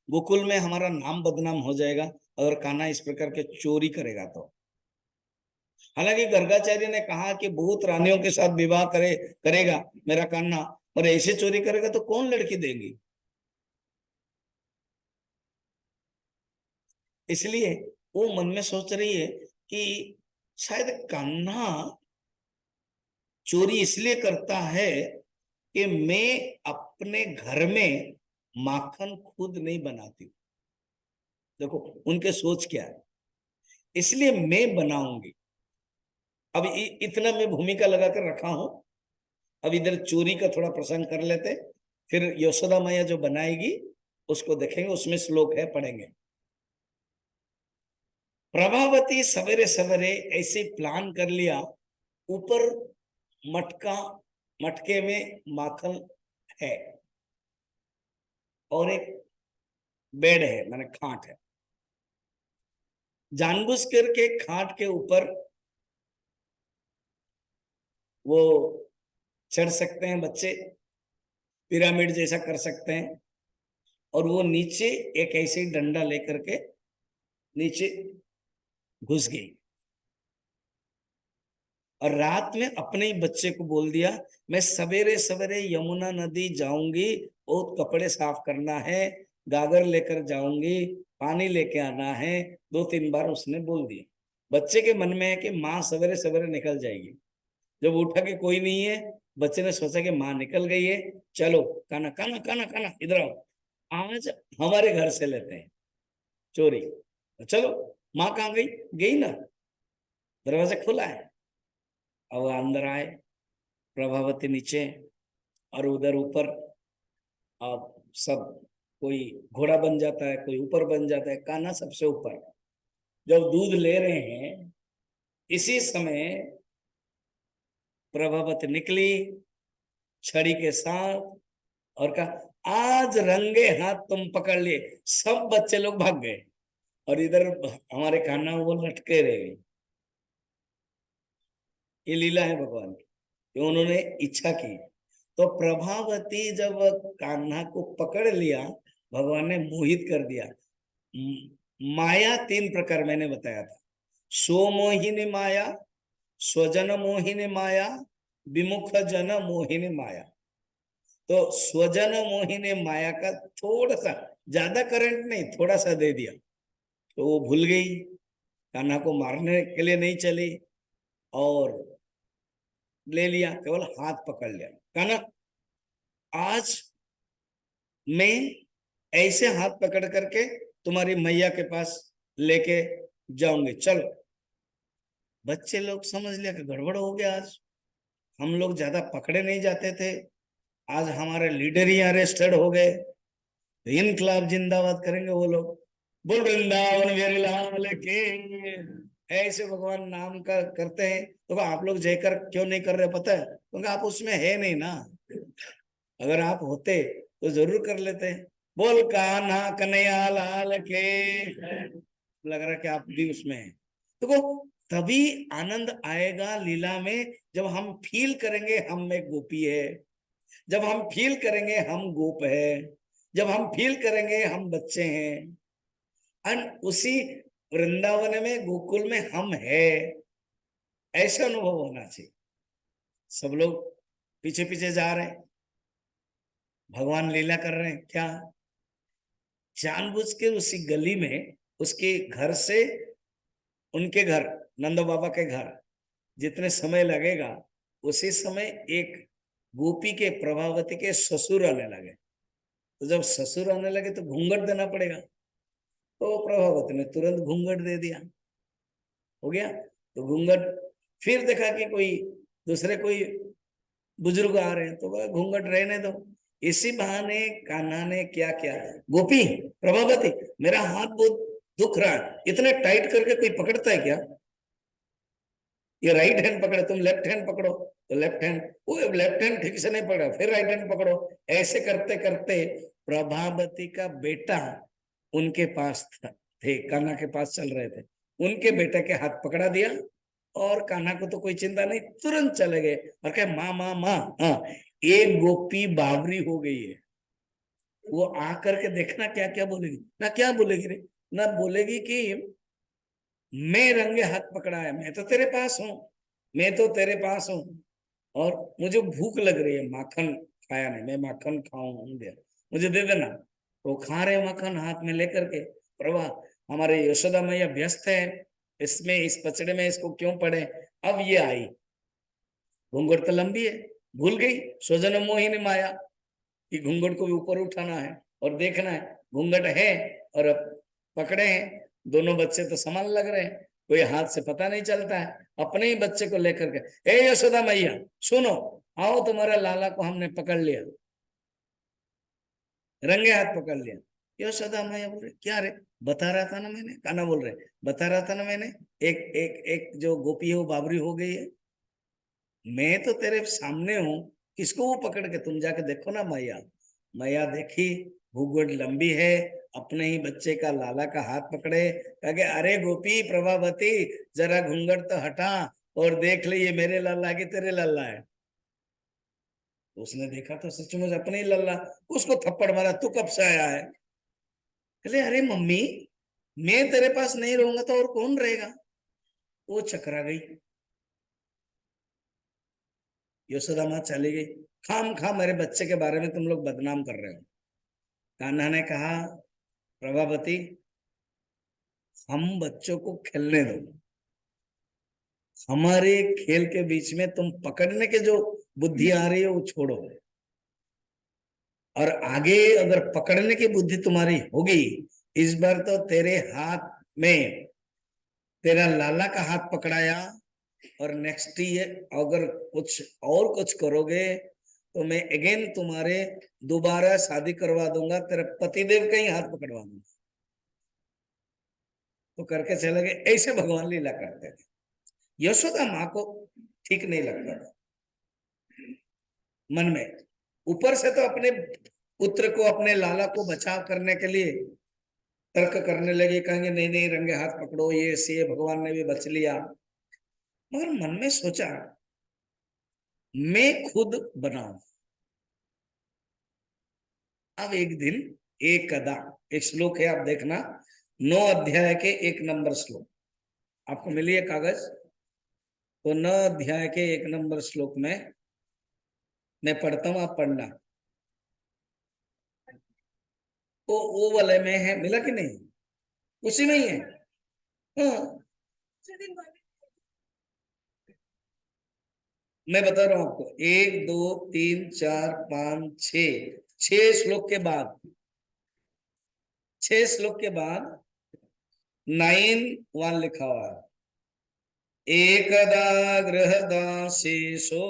गोकुल में हमारा नाम बदनाम हो जाएगा अगर कान्हा इस प्रकार के चोरी करेगा तो। हालांकि गर्गाचार्य ने कहा कि बहुत रानियों के साथ विवाह करेगा मेरा कान्हा, और ऐसे चोरी करेगा तो कौन लड़की देंगी। इसलिए वो मन में सोच रही है कि शायद कान्हा चोरी इसलिए करता है कि मैं अपने घर में माखन खुद नहीं बनाती हूँ। देखो उनके सोच क्या है, इसलिए मैं बनाऊंगी। अब इतना मैं भूमिका लगाकर रखा हूं। अब इधर चोरी का थोड़ा प्रसंग कर लेते, फिर यशोदा मैया जो बनाएगी उसको देखेंगे, उसमें श्लोक है पढ़ेंगे। प्रभावती सवेरे सवेरे ऐसे प्लान कर लिया, ऊपर मटका, मटके में माखन है और एक बेड है, माने खाट है। जानबूझ करके खाट के ऊपर वो चढ़ सकते हैं बच्चे, पिरामिड जैसा कर सकते हैं, और वो नीचे एक ऐसे ही डंडा लेकर के नीचे घुस गई। और रात में अपने ही बच्चे को बोल दिया मैं सवेरे सवेरे यमुना नदी जाऊंगी, बहुत कपड़े साफ करना है, गागर लेकर जाऊंगी, पानी लेके आना है। 2-3 बार उसने बोल दिया। बच्चे के मन में है कि माँ सवेरे सवेरे निकल जाएगी। जब उठा के कोई नहीं है, बच्चे ने सोचा कि माँ निकल गई है, चलो काना काना काना काना इधर आओ, आज हमारे घर से लेते हैं चोरी। चलो, माँ कहाँ गई? गई ना, दरवाजा खुला है। अब वो अंदर आए, प्रभावती नीचे और उधर ऊपर। अब सब कोई घोड़ा बन जाता है, कोई ऊपर बन जाता है, कान्हा सबसे ऊपर। जब दूध ले रहे हैं इसी समय प्रभावती निकली छड़ी के साथ और कहा आज रंगे हाथ तुम पकड़ लिए। सब बच्चे लोग भाग गए और इधर हमारे कान्हा वो लटके रहे। ये लीला है भगवान की, कि उन्होंने इच्छा की। तो प्रभावती जब कान्हा को पकड़ लिया, भगवान ने मोहित कर दिया। माया 3 प्रकार मैंने बताया था, सो मोहिनी माया, स्वजन मोहिनी माया, विमुख जन मोहिनी माया। तो स्वजन मोहिनी माया का थोड़ा सा, ज्यादा करंट नहीं, थोड़ा सा दे दिया तो वो भूल गई, कान्हा को मारने के लिए नहीं चली और ले लिया, केवल हाथ पकड़ लिया। कान्हा आज मैं ऐसे हाथ पकड़ करके तुम्हारी मैया के पास लेके जाऊंगे, चलो। बच्चे लोग समझ लिया कि गड़बड़ हो गया, आज हम लोग ज्यादा पकड़े नहीं जाते थे, आज हमारे लीडर ही अरेस्टेड हो गए, तो इनकलाब जिंदाबाद करेंगे वो लोग। बोल वृंदावन बिहारी लाल के। ऐसे भगवान नाम का करते हैं तो आप लोग जयकर क्यों नहीं कर रहे पता है? क्योंकि आप उसमें है नहीं ना। अगर आप होते तो जरूर कर लेते। बोल कान्हा कन्हैया लाल के। लग रहा है कि आप भी उसमें हैं। तो तभी आनंद आएगा लीला में, जब हम फील करेंगे हम में गोपी है, जब हम फील करेंगे हम गोप है, जब हम फील करेंगे हम बच्चे हैं। और उसी वृंदावन में गोकुल में हम है, ऐसा अनुभव होना चाहिए। सब लोग पीछे पीछे जा रहे हैं, भगवान लीला कर रहे हैं क्या, जानबूझ के उसी गली में, उसके घर से उनके घर, नंद बाबा के घर जितने समय लगेगा उसी समय एक गोपी के, प्रभावती के ससुर आने लगे। तो जब ससुर आने लगे तो घूंघट देना पड़ेगा, तो प्रभावती ने तुरंत घूंघट दे दिया, हो गया। तो घूंघट, फिर देखा कि कोई दूसरे कोई बुजुर्ग आ रहे हैं तो वह घूंघट रहने दो। इसी बहाने कान्हा ने क्या किया, गोपी प्रभावती मेरा हाथ बहुत दुख रहा है, इतने टाइट करके कोई पकड़ता है क्या? ये राइट हैंड पकड़े, तुम लेफ्ट हैंड पकड़ो, तो लेफ्ट हैंड, वो लेफ्ट हैंड ठीक से नहीं पकड़ा, फिर राइट हैंड पकड़ो। ऐसे करते करते प्रभावती का बेटा उनके पास थे, कान्हा के पास चल रहे थे, उनके बेटे के हाथ पकड़ा दिया, और कान्हा को तो कोई चिंता नहीं, तुरंत चले गए और कहे माँ माँ माँ, हाँ एक गोपी बावरी हो गई है, वो आकर के देखना क्या क्या बोलेगी ना, क्या बोलेगी रे ना, बोलेगी कि मैं रंगे हाथ पकड़ा है, मैं तो तेरे पास हूँ, मैं तो तेरे पास हूँ, और मुझे भूख लग रही है, माखन खाया नहीं, मैं माखन खाऊंगा, मुझे दे देना। तो खा रहे माखन हाथ में लेकर के, प्रभा हमारे यशोदा मैया व्यस्त है, इसमें इस पचड़े में इसको क्यों पड़े। अब ये आई, घूंघट तो लंबी है, भूल गई स्वजन मोहिनी माया कि घूंघट को भी ऊपर उठाना है और देखना है, घूंघट है और अब पकड़े हैं, दोनों बच्चे तो समान लग रहे हैं, कोई हाथ से पता नहीं चलता है, अपने ही बच्चे को लेकर के, ए यशोदा मैया सुनो, आओ तुम्हारा लाला को हमने पकड़ लिया, रंगे हाथ पकड़ लिया। यशोदा मैया बोल रहे क्या रे, बता रहा था ना मैंने, कान्हा बोल रहे बता रहा था ना मैंने, एक एक एक जो गोपी है वो बाबरी हो गई है, मैं तो तेरे सामने हूं, किसको वो पकड़ के, तुम जाके देखो ना मैया। मैया देखी, घूंघट लंबी है, अपने ही बच्चे का लाला का हाथ पकड़े, कहे अरे गोपी प्रभावती जरा घूंघट तो हटा और देख ले ये मेरे लाला की तेरे लाला है। तो उसने देखा तो सचमुच अपने ही लल्ला, उसको थप्पड़ मारा, तू कब से आया है। कहले अरे मम्मी मैं तेरे पास नहीं रहूंगा तो और कौन रहेगा। वो चकरा गई, यशोदा माँ चली गई, खाम खा मेरे बच्चे के बारे में तुम लोग बदनाम कर रहे हो। कान्हा ने कहा प्रभावती हम बच्चों को खेलने दो, हमारे खेल के बीच में तुम पकड़ने के जो बुद्धि आ रही है वो छोड़ो, और आगे अगर पकड़ने की बुद्धि तुम्हारी होगी, इस बार तो तेरे हाथ में तेरा लाला का हाथ पकड़ाया, और नेक्स्ट ईयर अगर कुछ और कुछ करोगे तो मैं अगेन तुम्हारे दोबारा शादी करवा दूंगा, तेरे पतिदेव का ही हाथ पकड़वा दूंगा। तो करके चले गए, ऐसे भगवान लीला करते थे। यशोदा माँ को ठीक नहीं लगता था मन में, ऊपर से तो अपने पुत्र को, अपने लाला को बचाव करने के लिए तर्क करने लगे, कहेंगे नहीं नहीं रंगे हाथ पकड़ो, ये से भगवान ने भी बच लिया। मगर मन में सोचा मैं खुद बनाऊं। अब एक दिन एक कदा, एक श्लोक है आप देखना, 9 अध्याय के 1 नंबर श्लोक, आपको मिली है कागज, तो 9 अध्याय के 1 नंबर श्लोक में मैं पढ़ता हूं, आप पढ़ना। वो वाले में है, मिला कि नहीं, उसी में ही है। हाँ मैं बता रहा हूं आपको, 1 2 3 4 5 6, 6 श्लोक के बाद, 6 श्लोक के बाद 9 1 लिखा हुआ है, एकदा गृहदासीसो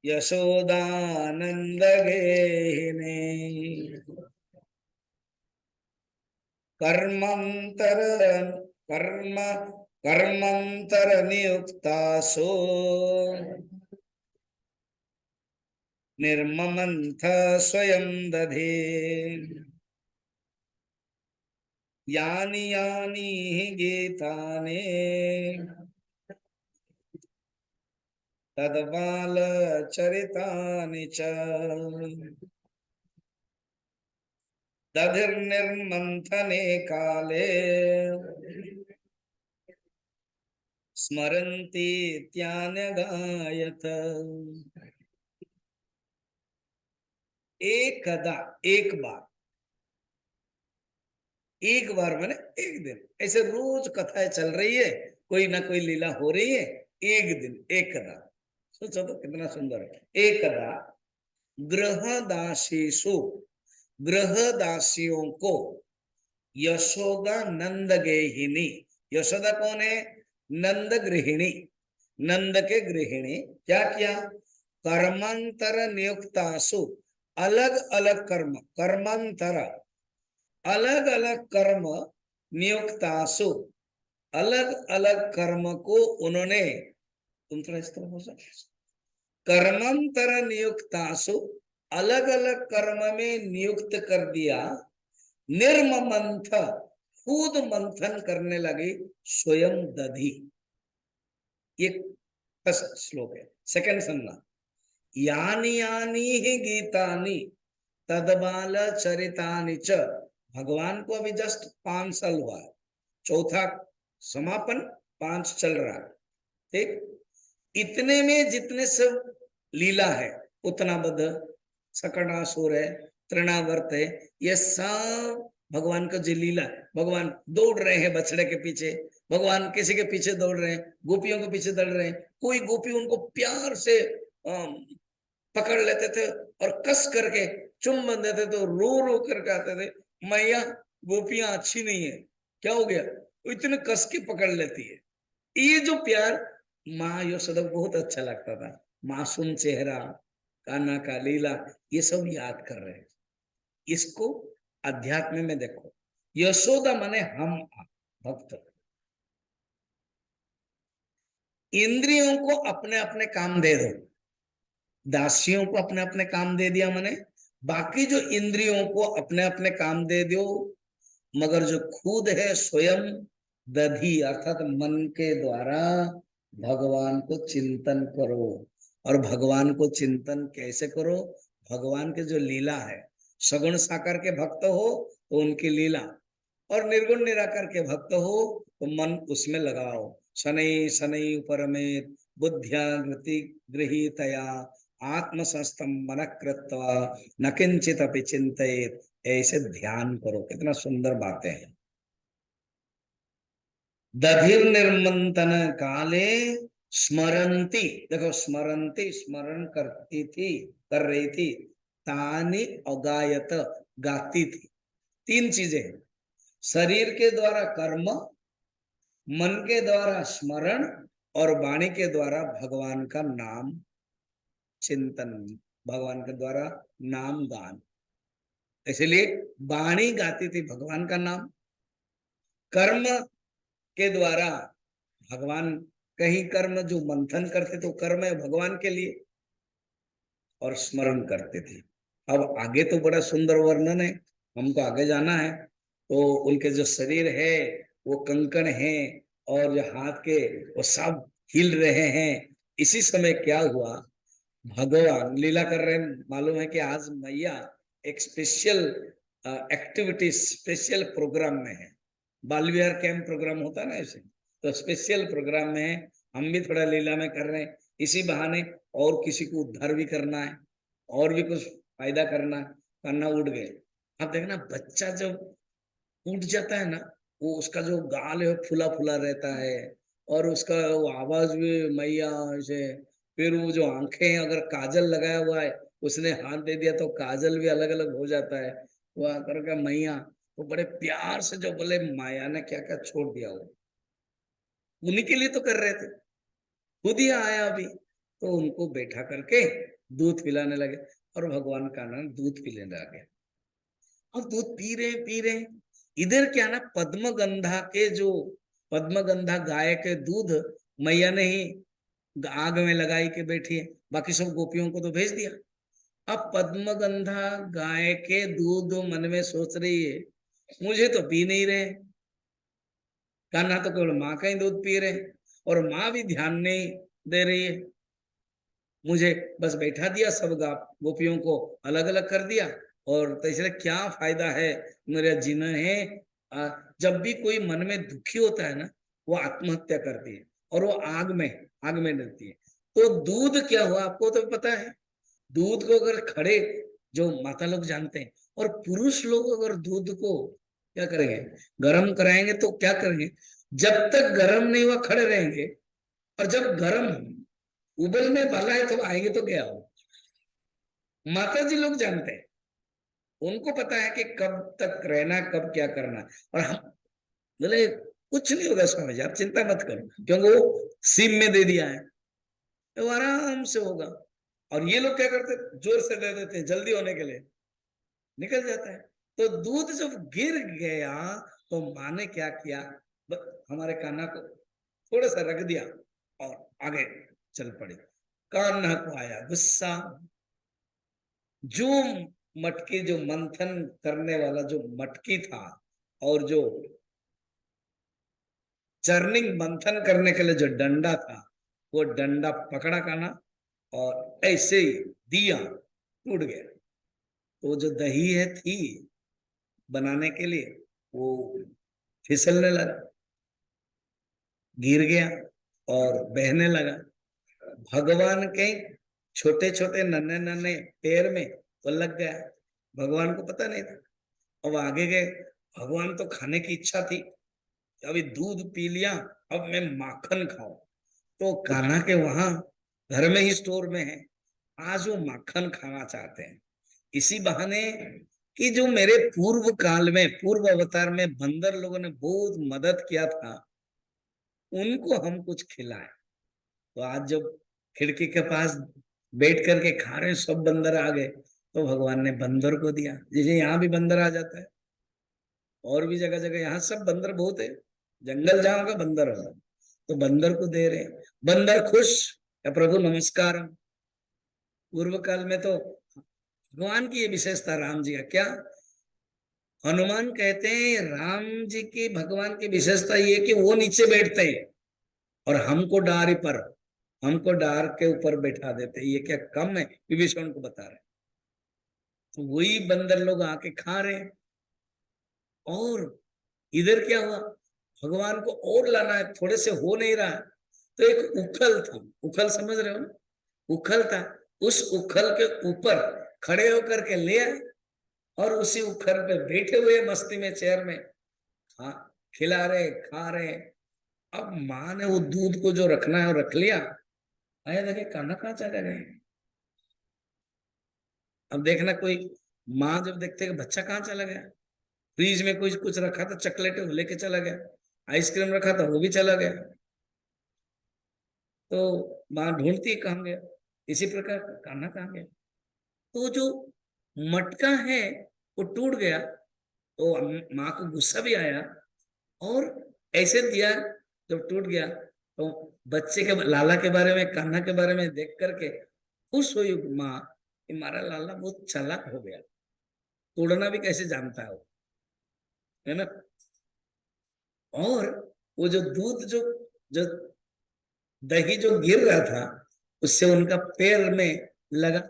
यशोदानंद गेहिने कर्मंतर कर्म कर्मंतर नियुक्तासो निर्ममंथ स्वयं दधे यानि यानि गीतानि तद्बाल चरितानि च दधिर्निर्मंथने काले स्मरन्ति त्यान्यगायत। एकदा, एक बार मैंने एक दिन, ऐसे रोज कथाएं चल रही है, कोई ना कोई लीला हो रही है, एक दिन एकदा, सोचो तो कितना सुंदर है। एकदा गृहदासीसु, गृहदासियों को, यशोदा नंद गेहिनी, यशोदा कौन है, नंद गृहिणी, नंद के गृहिणी, क्या किया, कर्मांतर नियुक्तासु, अलग अलग कर्म, कर्मांतर अलग अलग कर्म, नियुक्तासु अलग अलग कर्म को उन्होंने, तुम थोड़ा इस तरह हो सकते, कर्मांतर नियुक्तासु, अलग अलग कर्म में नियुक्त कर दिया, निर्ममंथ, खुद मंथन करने लगे, स्वयं दधी। ये फर्स्ट श्लोक है। सेकंड सुनना, यानी यानी ही गीतानी तदबाल चरितानि च, भगवान को अभी जस्ट 5 साल हुआ है, चौथा समापन, 5 चल रहा है, ठीक। इतने में जितने सब लीला है, उतना बध, सकटासुर है, तृणावर्त है, ये सब भगवान का जो लीला है, भगवान दौड़ रहे हैं बछड़े के पीछे, भगवान किसी के पीछे दौड़ रहे हैं, गोपियों के पीछे दौड़ रहे हैं, कोई गोपी उनको प्यार से पकड़ लेते थे और कस करके चुम्बन देते थे, रो रो करके आते थे, मैया गोपियां अच्छी नहीं है, क्या हो गया, वो इतने कस के पकड़ लेती है। ये जो प्यार माँ यशोदा बहुत अच्छा लगता था, मासूम चेहरा, कान्हा का लीला, ये सब याद कर रहे हैं। इसको अध्यात्म में देखो, यशोदा माने हम भक्त, इंद्रियों को अपने अपने काम दे दो, दासियों को अपने अपने काम दे दिया माने, बाकी जो इंद्रियों को अपने अपने काम दे दो, मगर जो खुद है स्वयं दधी, अर्थात मन के द्वारा भगवान को चिंतन करो। और भगवान को चिंतन कैसे करो, भगवान के जो लीला है, सगुण साकार के भक्त हो तो उनकी लीला, और निर्गुण निराकार के भक्त हो तो मन उसमें लगाओ। शनै शनै परमेत बुद्ध्या गृहीतया आत्मसंस्थम मन कृत्वा न किंचित अपि चिंतयेत, ऐसे ध्यान करो। कितना सुंदर बातें हैं। दधिर निर्मंथन काले स्मरंती, देखो स्मरंती, स्मरण करती थी, कर रही थी, तानी अगायत, गाती थी। 3 चीजें, शरीर के द्वारा कर्म, मन के द्वारा स्मरण, और वाणी के द्वारा भगवान का नाम चिंतन, भगवान के द्वारा नाम गान। इसलिए वाणी गाती थी भगवान का नाम, कर्म के द्वारा भगवान, कहीं कर्म जो मंथन करते तो कर्म है भगवान के लिए, और स्मरण करते थे। अब आगे तो बड़ा सुंदर वर्णन है, हमको आगे जाना है। तो उनके जो शरीर है वो कंकण है, और जो हाथ के वो सब हिल रहे हैं। इसी समय क्या हुआ, भगवान लीला कर रहे हैं। मालूम है कि आज मैया एक स्पेशल एक्टिविटी, स्पेशल प्रोग्राम में है, बाल विहार कैंप प्रोग्राम होता है ना ऐसे, तो स्पेशल प्रोग्राम में है। हम भी थोड़ा लीला में कर रहे हैं, इसी बहाने और किसी को उद्धार भी करना है, और भी कुछ फायदा करना, करना उठ गए। अब देखना बच्चा जब उठ जाता है ना, वो उसका जो गाल है फूला फूला रहता है, और उसका वो आवाज भी मैया ऐसे, फिर वो जो आंखें, अगर काजल लगाया हुआ है, उसने हाथ दे दिया तो काजल भी अलग अलग हो जाता है, वो आकर के मैया, वो बड़े प्यार से जो बोले, माया ने क्या क्या छोड़ दिया, वो उन्हीं के लिए तो कर रहे थे, खुद ही आया अभी, तो उनको बैठा करके दूध पिलाने लगे, और भगवान का नाम दूध पिलाने लगे। अब दूध पी रहे, इधर क्या ना, पद्मगंधा के जो, पद्मगंधा गाय के दूध मैया ने ही आग में लगाई के बैठी है, बाकी सब गोपियों को तो भेज दिया। अब पद्मगंधा गाय के दूध मन में सोच रही है, मुझे तो पी नहीं रहे, कान्हा तो केवल माँ का ही दूध पी रहे, और माँ भी ध्यान नहीं दे रही है, मुझे बस बैठा दिया, सब गोपियों को अलग अलग कर दिया, और तो इसलिए क्या फायदा है मेरे जीना है। जब भी कोई मन में दुखी होता है ना, वो आत्महत्या करती है, और वो आग में डरती है। तो दूध क्या हुआ आपको तो पता है, दूध को अगर खड़े, जो माता लोग जानते हैं, और पुरुष लोग अगर दूध को क्या करेंगे, गर्म कराएंगे तो क्या करेंगे, जब तक गर्म नहीं हुआ खड़े रहेंगे, और जब गर्म उबलने वाला है तो आएंगे तो क्या हो। माता जी लोग जानते हैं, उनको पता है कि कब तक रहना, कब क्या करना। और हम बोले कुछ नहीं होगा स्वामी जी, आप चिंता मत करो, क्योंकि वो सिम में दे दिया है, तो आराम से होगा। और ये लोग क्या करते, जोर से दे देते हैं जल्दी होने के लिए, निकल जाता है। तो दूध जब गिर गया तो माँ ने क्या किया, हमारे कान्हा को थोड़ा सा रख दिया और आगे चल पड़े। कान्हा को आया गुस्सा। जो मटकी, जो मंथन करने वाला जो मटकी था और जो चर्निंग मंथन करने के लिए जो डंडा था, वो डंडा पकड़ा कान्हा और ऐसे ही दिया टूट गया। तो जो दही है थी बनाने के लिए, वो फिसलने लगा, गिर गया और बहने लगा। भगवान के छोटे छोटे नन्हे नन्हे पैर में तो लग गया। भगवान को पता नहीं था। अब आगे गए, भगवान तो खाने की इच्छा थी, अभी दूध पी लिया, अब मैं माखन खाऊं। तो कान्हा के वहां घर में ही स्टोर में है, आज वो माखन खाना चाहते हैं। इसी बहाने कि जो मेरे पूर्व काल में, पूर्व अवतार में बंदर लोगों ने बहुत मदद किया था, उनको हम कुछ खिलाएं। तो आज जब खिड़की के पास बैठ करके खा रहे हैं, सब बंदर आ गए, तो भगवान ने बंदर को दिया। जैसे यहाँ भी बंदर आ जाता है, और भी जगह जगह, यहाँ सब बंदर बहुत है, जंगल जहाँ होगा बंदर होगा, तो बंदर को दे रहे। बंदर खुश, या प्रभु नमस्कार। पूर्व काल में तो भगवान की ये विशेषता, राम जी का क्या, हनुमान कहते हैं राम जी की, भगवान की विशेषता ये कि वो नीचे बैठते हैं और हमको डारी पर, हमको डार के ऊपर बैठा देते हैं। ये क्या कम है? विभीषण को बता रहे। तो वही बंदर लोग आके खा रहे हैं। और इधर क्या हुआ, भगवान को और लाना है, थोड़े से हो नहीं रहा है, तो एक उखल था, उखल समझ रहे हो ना, उखल था, उस उखल के ऊपर खड़े होकर के ले आए और उसी उखल पे बैठे हुए मस्ती में चेयर में खा, खिला रहे, खा रहे। अब माँ ने वो दूध को जो रखना है वो रख लिया, आया देखे कान्हा कहाँ चले गए। अब देखना, कोई माँ जब देखते कि बच्चा कहाँ चला गया, फ्रिज में कुछ कुछ रखा था, चॉकलेट लेके चला गया, आइसक्रीम रखा था वो भी चला गया, तो माँ ढूंढती कहाँ गया। इसी प्रकार कान्हा कहाँ गया। तो जो मटका है वो टूट गया, तो माँ को गुस्सा भी आया और ऐसे दिया। जब टूट गया तो बच्चे के, लाला के बारे में, कान्हा के बारे में देख करके खुश हुई माँ कि हमारा लाला बहुत चालाक हो गया, तोड़ना भी कैसे जानता है वो, है ना। और वो जो दूध, जो दही जो गिर रहा था, उससे उनका पैर में लगा।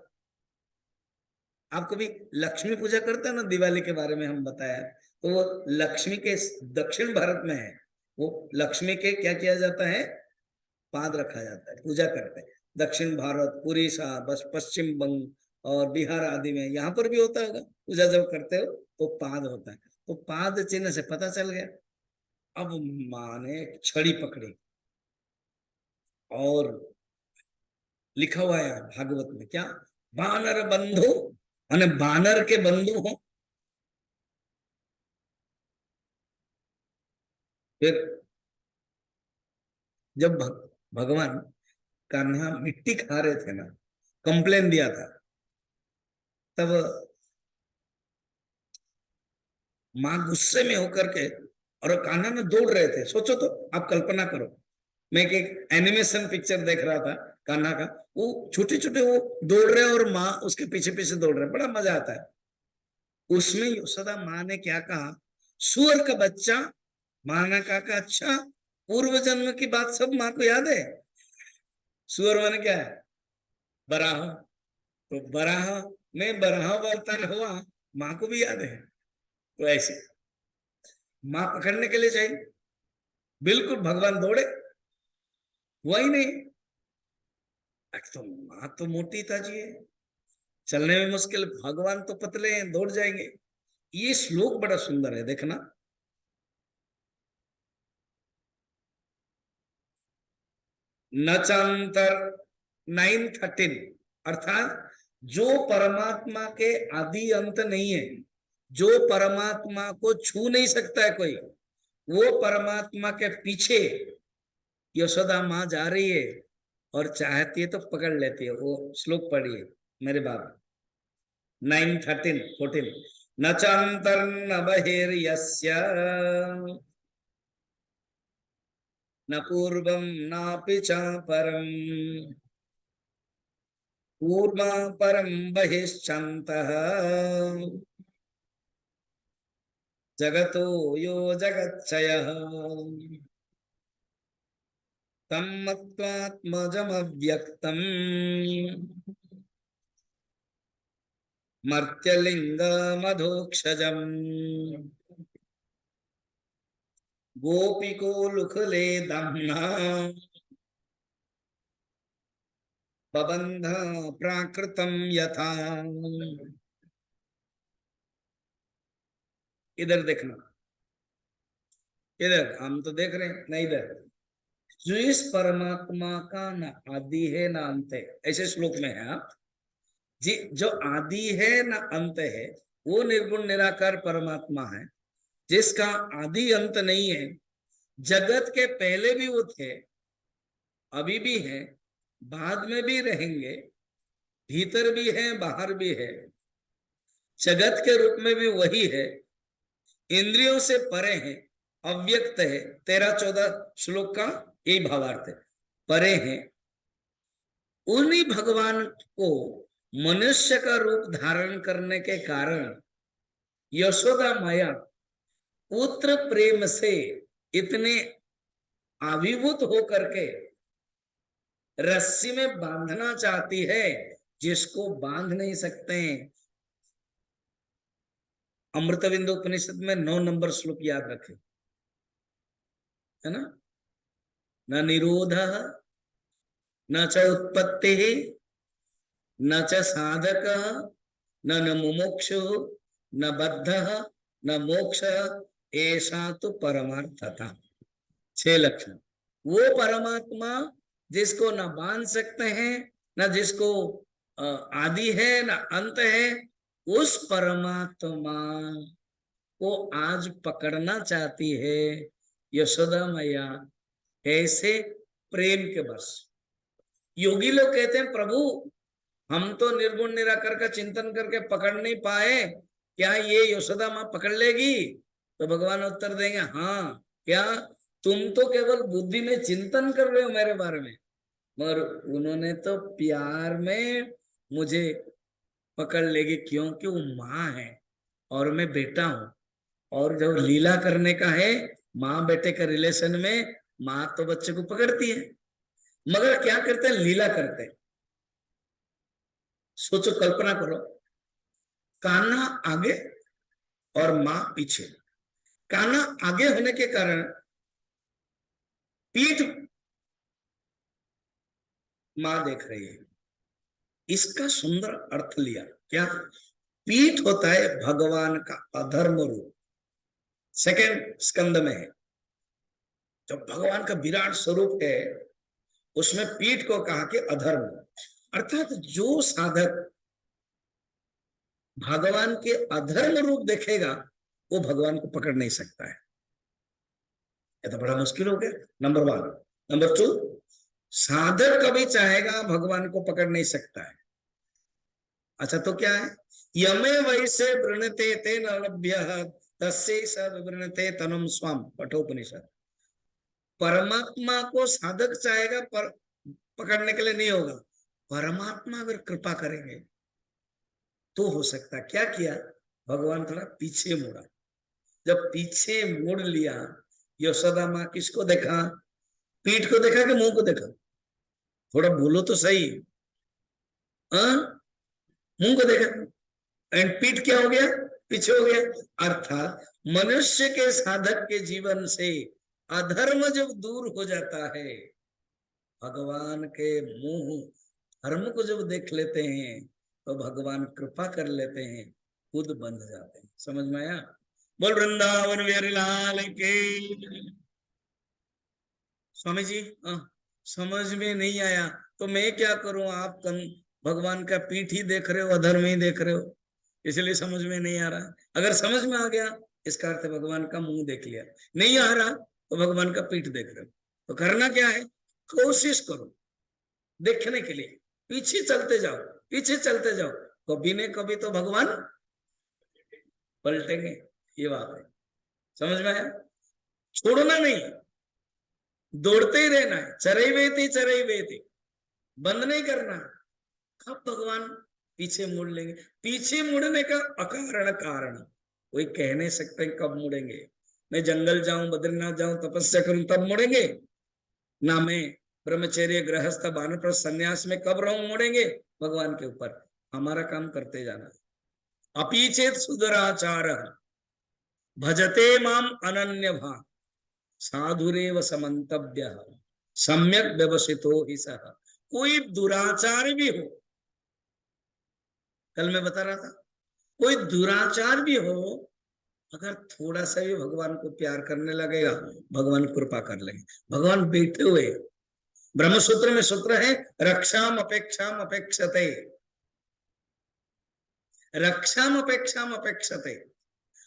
आप कभी लक्ष्मी पूजा करते हैं ना, दिवाली के बारे में हम बताया, तो वो लक्ष्मी के दक्षिण भारत में है, वो लक्ष्मी के क्या किया जाता है, पाद रखा जाता है, पूजा करते हैं। दक्षिण भारत, उड़ीसा, बस पश्चिम बंग और बिहार आदि में, यहाँ पर भी होता होगा, पूजा जब करते हो तो पाद होता है। तो पाद चिन्ह से पता चल गया। अब माँ ने एक छड़ी पकड़ी और लिखा हुआ है भागवत में, क्या, बानर बंधु, माने बानर के बंधु हो। फिर जब भगवान कान्हा मिट्टी खा रहे थे ना, कंप्लेन दिया था, तब माँ गुस्से में होकर के, और कान्हा में दौड़ रहे थे। सोचो तो, आप कल्पना करो, मैं एक एनिमेशन पिक्चर देख रहा था कान्हा का, वो छोटे छोटे वो दौड़ रहे हैं और माँ उसके पीछे पीछे दौड़ रहे हैं, बड़ा मजा आता है। उसमें यशोदा माँ ने क्या कहा, सुअर का बच्चा। माँ ने कहा अच्छा, पूर्व जन्म की बात सब माँ को याद है। सुअर माने क्या है, बराह। तो बराह में बराह अवतार हुआ, माँ को भी याद है। तो ऐसे माँ पकड़ने के लिए चाहिए, बिल्कुल भगवान दौड़े, हुआ ही नहीं। तो माँ तो मोटी ताजी है, चलने में मुश्किल, भगवान तो पतले हैं, दौड़ जाएंगे। ये श्लोक बड़ा सुंदर है, देखना। नचांतर 9:13, अर्थात जो परमात्मा के आदि अंत नहीं है, जो परमात्मा को छू नहीं सकता है कोई, वो परमात्मा के पीछे यशोदा माँ जा रही है और चाहती है तो पकड़ लेती है। वो श्लोक पढ़िए मेरे बाप, 9:13-14। न चांतर्न बहिर्यस्य न पूर्वं नापि च परम् पूर्वापरं बहिश्चन्तः जगतो यो जगच्चयः तं मत्वात्मजमव्यक्तम् मर्त्यलिङ्गमधोक्षजम् गोपिको लुखले दम्ना बबन्ध प्राकृतं यथा। इधर देखना, इधर हम तो देख रहे हैं, नहीं इधर। जो इस परमात्मा का न आदि है न अंत है, ऐसे श्लोक में है आप जी। जो आदि है न अंत है वो निर्गुण निराकार परमात्मा है, जिसका आदि अंत नहीं है। जगत के पहले भी वो थे, अभी भी है, बाद में भी रहेंगे, भीतर भी है बाहर भी है, जगत के रूप में भी वही है, इंद्रियों से परे है, अव्यक्त है। 13-14 श्लोक का यही भावार्थ है, परे है। उन्हीं भगवान को मनुष्य का रूप धारण करने के कारण यशोदा माया पुत्र प्रेम से इतने आविर्भूत होकर के रस्सी में बांधना चाहती है, जिसको बांध नहीं सकते हैं। अमृतविंदु उपनिषद में 9 नंबर श्लोक याद रखे, है ना। न निरोध न च उत्पत्ति न च साधक न मुमुक्षु न बद्ध न मोक्ष, ऐसा तो परमार्थता। 6 लक्षण। वो परमात्मा जिसको न बांध सकते हैं, न जिसको आदि है न अंत है, उस परमात्मा को आज पकड़ना चाहती है यशोदा मैया, ऐसे प्रेम के बस। योगी लोग कहते हैं प्रभु हम तो निर्गुण निराकार का चिंतन करके पकड़ नहीं पाए, क्या ये यशोदा माँ पकड़ लेगी? तो भगवान उत्तर देंगे, हाँ, क्या तुम तो केवल बुद्धि में चिंतन कर रहे हो मेरे बारे में, मगर उन्होंने तो प्यार में मुझे पकड़ लेगी, क्योंकि वो माँ है और मैं बेटा हूं। और जब लीला करने का है, माँ बेटे का रिलेशन में, माँ तो बच्चे को पकड़ती है, मगर क्या करते हैं, लीला करते हैं। सोचो, कल्पना करो, कान्हा आगे और माँ पीछे। कान्हा आगे होने के कारण पीठ माँ देख रही है। इसका सुंदर अर्थ लिया, क्या? पीठ होता है भगवान का अधर्म रूप, सेकंड स्कंद में है। जब भगवान का विराट स्वरूप है, उसमें पीठ को कहा कि अधर्म, अर्थात जो साधक भगवान के अधर्म रूप देखेगा वो भगवान को पकड़ नहीं सकता है। ये तो बड़ा मुश्किल हो गया, नंबर 1। नंबर 2, साधक कभी चाहेगा भगवान को पकड़ नहीं सकता है। अच्छा, तो क्या है? यमे वैसे वृणते ते नलभ्य तस्यै स विवृणते तनुम स्वम, कठोपनिषद। परमात्मा को साधक चाहेगा पर पकड़ने के लिए नहीं होगा। परमात्मा अगर कृपा करेंगे तो हो सकता। क्या किया? भगवान थोड़ा पीछे मुड़ा। जब पीछे मुड़ लिया, यशोदा माँ किसको देखा? पीठ को देखा कि मुंह को देखा? थोड़ा बोलो तो सही। मुंह को देखा, एंड पीठ क्या हो गया? पीछे हो गया। अर्थात मनुष्य के साधक के जीवन से अधर्म जब दूर हो जाता है, भगवान के मुंह धर्म को जब देख लेते हैं, तो भगवान कृपा कर लेते हैं, खुद बंध जाते हैं। समझ में आया? बोल वृंदावन बिहारी लाल के। स्वामी जी, समझ में नहीं आया तो मैं क्या करूं? आप भगवान का पीठ ही देख रहे हो, अधर्म ही देख रहे हो, इसलिए समझ में नहीं आ रहा। अगर समझ में आ गया, इसका अर्थ भगवान का मुंह देख लिया। नहीं आ रहा तो भगवान का पीठ देख रहे हो। तो करना क्या है? कोशिश करो देखने के लिए, पीछे चलते जाओ, पीछे चलते जाओ, कभी न कभी तो भगवान पलटेंगे। ये बात है, समझ में आया? छोड़ना नहीं, दौड़ते ही रहना है, चरई वेती, बंद नहीं करना। कब भगवान पीछे मुड़ लेंगे? पीछे मुड़ने का अकारण कारण कोई कह नहीं सकते कब मुड़ेंगे। मैं जंगल जाऊं, बद्रीनाथ जाऊं, तपस्या करूं तब मुड़ेंगे ना। मैं ब्रह्मचर्य गृहस्थ वानप्रस्थ संन्यास में कब रहूं मुड़ेंगे? भगवान के ऊपर। हमारा काम करते जाना। अपीचेत सुदराचार भजते माम अनन्य भाव साधुरेव समन्तव्य सम्यक व्यवसितो ही सह। कोई दुराचार भी हो, कल मैं बता रहा था, कोई दुराचार भी हो, अगर थोड़ा सा भी भगवान को प्यार करने लगेगा, भगवान कृपा कर लेंगे। भगवान बैठे हुए। ब्रह्मसूत्र में सूत्र है, रक्षाम अपेक्षाम अपेक्षते, रक्षाम अपेक्षाम अपेक्षते।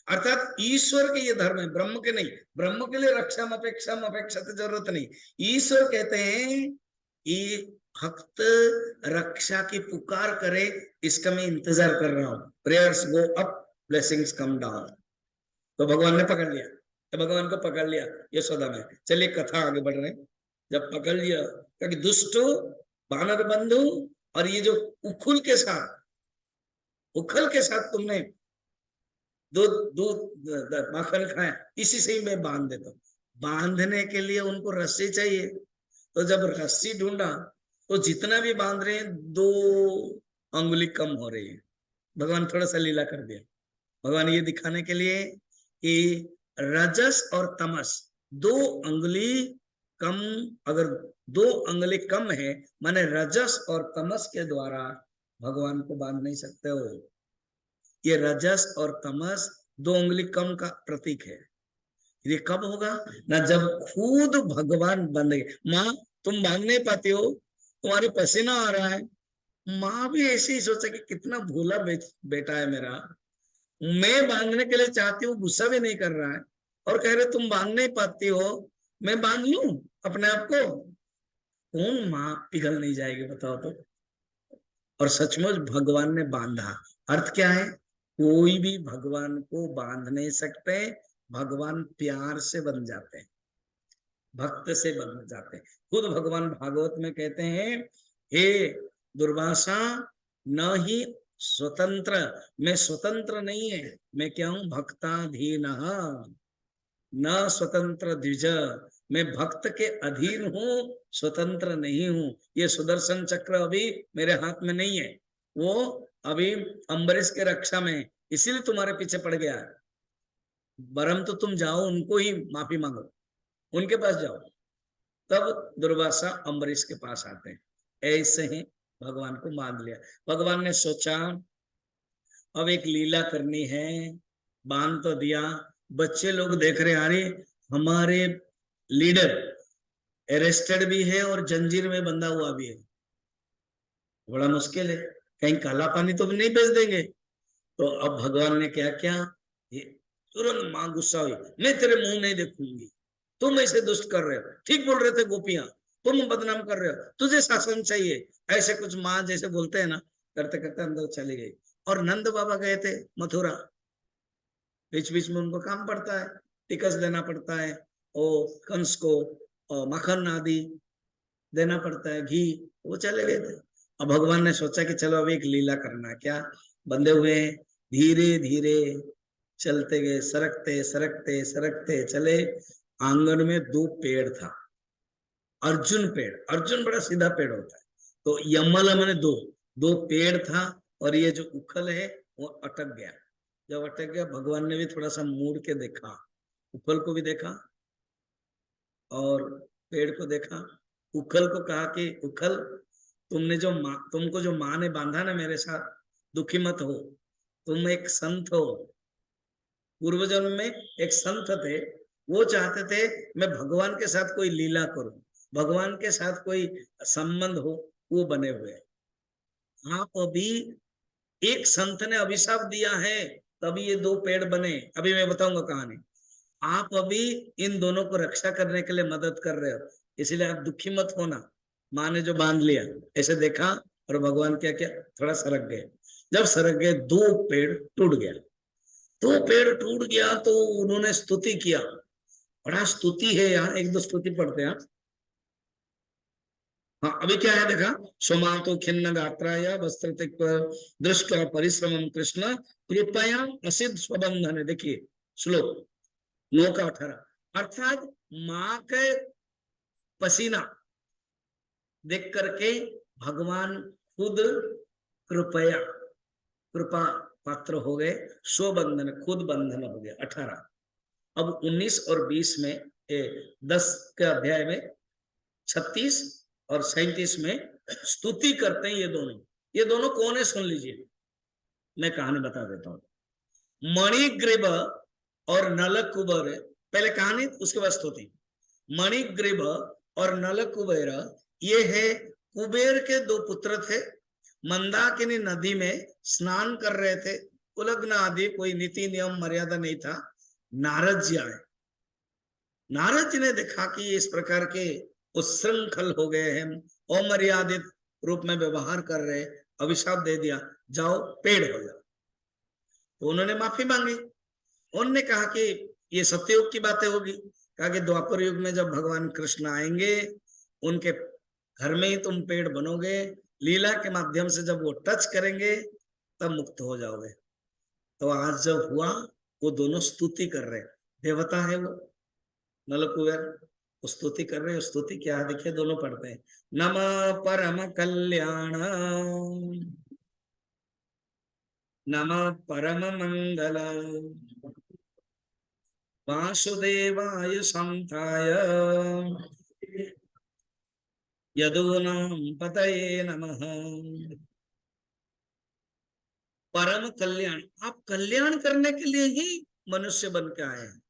अर्थात ईश्वर के ये धर्म है, ब्रह्म के नहीं। ब्रह्म के लिए रक्षाम अपेक्षाम अपेक्षते जरूरत नहीं। ईश्वर कहते हैं ये भक्त रक्षा की पुकार करे, इसका मैं इंतजार कर रहा हूं। Prayers go up, blessings come down. तो भगवान ने पकड़ लिया, तो भगवान को पकड़ लिया यशोदा में। चलिए कथा आगे बढ़ रहे। जब पकड़ लिया, क्योंकि दुष्ट बानर बंधु और ये जो उखुल के साथ, उखल के साथ तुमने दूध दूध माखन खाया, इसी से ही मैं बांध देता हूँ। बांधने के लिए उनको रस्सी चाहिए, तो जब रस्सी ढूंढा तो जितना भी बांध रहे हैं 2 अंगुली कम हो रही है। भगवान थोड़ा सा लीला कर दिया। भगवान ये दिखाने के लिए कि रजस और तमस 2 अंगुली कम, अगर 2 अंगुली कम है, माने रजस और तमस के द्वारा भगवान को बांध नहीं सकते हो। ये रजस और तमस 2 अंगुली कम का प्रतीक है। ये कब होगा ना? जब खुद भगवान बंधे। माँ तुम बांध नहीं पाती हो, तुम्हारे पसीना आ रहा है। माँ भी ऐसे ही सोचा कि कितना भोला बेटा है मेरा, मैं बांधने के लिए चाहती हूँ, गुस्सा भी नहीं कर रहा है, और कह रहे तुम बांध नहीं पाती हो, मैं बांध लूं अपने आप को। कौन माँ पिघल नहीं जाएगी बताओ तो? और सचमुच भगवान ने बांधा। अर्थ क्या है? कोई भी भगवान को बांध नहीं सकते, भगवान प्यार से बन जाते हैं, भक्त से बन जाते हैं। खुद भगवान भागवत में कहते हैं, हे दुर्वासा न ही स्वतंत्र, मैं स्वतंत्र नहीं है, मैं क्या हूं? भक्ताधीन न स्वतंत्र द्विज, मैं भक्त के अधीन हूं, स्वतंत्र नहीं हूं। ये सुदर्शन चक्र अभी मेरे हाथ में नहीं है, वो अभी अम्बरीश के रक्षा में, इसीलिए तुम्हारे पीछे पड़ गया। बरम तो तुम जाओ उनको ही माफी मांगो, उनके पास जाओ। तब दुर्वासा अम्बरीश के पास आते हैं। ऐसे ही भगवान को मान लिया। भगवान ने सोचा अब एक लीला करनी है, बांध तो दिया, बच्चे लोग देख रहे, अरे हमारे लीडर अरेस्टेड भी है और जंजीर में बंधा हुआ भी है, बड़ा मुश्किल है, कहीं काला पानी तो नहीं भेज देंगे। तो अब भगवान ने क्या किया, तुरंत मां गुस्सा हुई, मैं तेरे मुंह नहीं देखूंगी, तुम ऐसे दुष्ट कर रहे हो, ठीक बोल रहे थे गोपियां, तुम बदनाम कर रहे हो, तुझे शासन चाहिए, ऐसे कुछ माँ जैसे बोलते हैं ना, करते करते अंदर चली गई। और नंद बाबा गए थे मथुरा, बीच बीच में उनको काम पड़ता है, टिकस देना पड़ता है, और कंस को और मक्खन आदि देना पड़ता है, घी, वो चले गए थे। अब भगवान ने सोचा कि चलो अब एक लीला करना है। क्या? बंधे हुए हैं, धीरे धीरे चलते गए, सरकते सरकते सरकते चले। आंगन में 2 पेड़ था, अर्जुन पेड़, अर्जुन बड़ा सीधा पेड़ होता है, तो यमल मैंने 2 पेड़ था, और ये जो उखल है वो अटक गया। जब अटक गया, भगवान ने भी थोड़ा सा मुड़ के देखा, उखल को भी देखा और पेड़ को देखा। उखल को कहा कि उखल, तुमको जो माँ ने बांधा ना मेरे साथ, दुखी मत हो, तुम एक संत हो, पूर्व जन्म में एक संत थे, वो चाहते थे मैं भगवान के साथ कोई लीला करूं, भगवान के साथ कोई संबंध हो, वो बने हुए। आप अभी, एक संत ने अभिशाप दिया है तभी ये 2 पेड़ बने, अभी मैं बताऊंगा कहानी। आप अभी इन दोनों को रक्षा करने के लिए मदद कर रहे हो, इसलिए आप दुखी मत होना। माँ ने जो बांध लिया, ऐसे देखा, और भगवान क्या क्या थोड़ा सरक गए। जब सरक गए, 2 पेड़ टूट गया, 2 पेड़ टूट गया, तो उन्होंने स्तुति किया। बड़ा स्तुति है यहाँ, 1-2 स्तुति पढ़ते हैं। हाँ, अभी क्या है देखा, सोमातो खिन्न गात्राय वस्त्र दृष्टि परिश्रम कृष्ण कृपया असिद्ध स्वबंधन। देखिए श्लोक 9 का 18, अर्थात माँ के पसीना देख करके भगवान खुद कृपया कृपा पात्र हो गए, स्वबंधन खुद बंधन हो गया। 18, अब 19 और 20 में 10 के अध्याय में 36 और 37 में स्तुति करते हैं ये दोनों कौन है सुन लीजिए, मैं कहानी बता देता हूं। मणिग्रीब और नलकुबर, पहले कहानी उसके बाद स्तुति। मणिग्रीब और नलकुबेर ये है कुबेर के दो पुत्र थे, मंदाकिनी नदी में स्नान कर रहे थे, उलग्न आदि कोई नीति नियम मर्यादा नहीं था। नारद जी आए, नारद जी ने देखा कि इस प्रकार के उच्छृंखल हो गए हैं, अमर्यादित रूप में व्यवहार कर रहे, अभिशाप दे दिया, जाओ पेड़ हो जाओ। तो उन्होंने माफी मांगी, उन्होंने कहा कि ये सत्ययुग की बातें होगी, कहा कि द्वापर युग में जब भगवान कृष्ण आएंगे उनके घर में ही तुम पेड़ बनोगे, लीला के माध्यम से जब वो टच करेंगे तब मुक्त हो जाओगे। तो आज जब हुआ, वो दोनों स्तुति कर रहे, देवता है वो नलकुबेर, स्तुति कर रहे। स्तुति क्या है देखिए, दोनों पढ़ते हैं, नमः परम कल्याण नमः परम मंगल वासुदेवाय संताय यदूनां पतये नमः। परम कल्याण, आप कल्याण करने के लिए ही मनुष्य बन के आए हैं,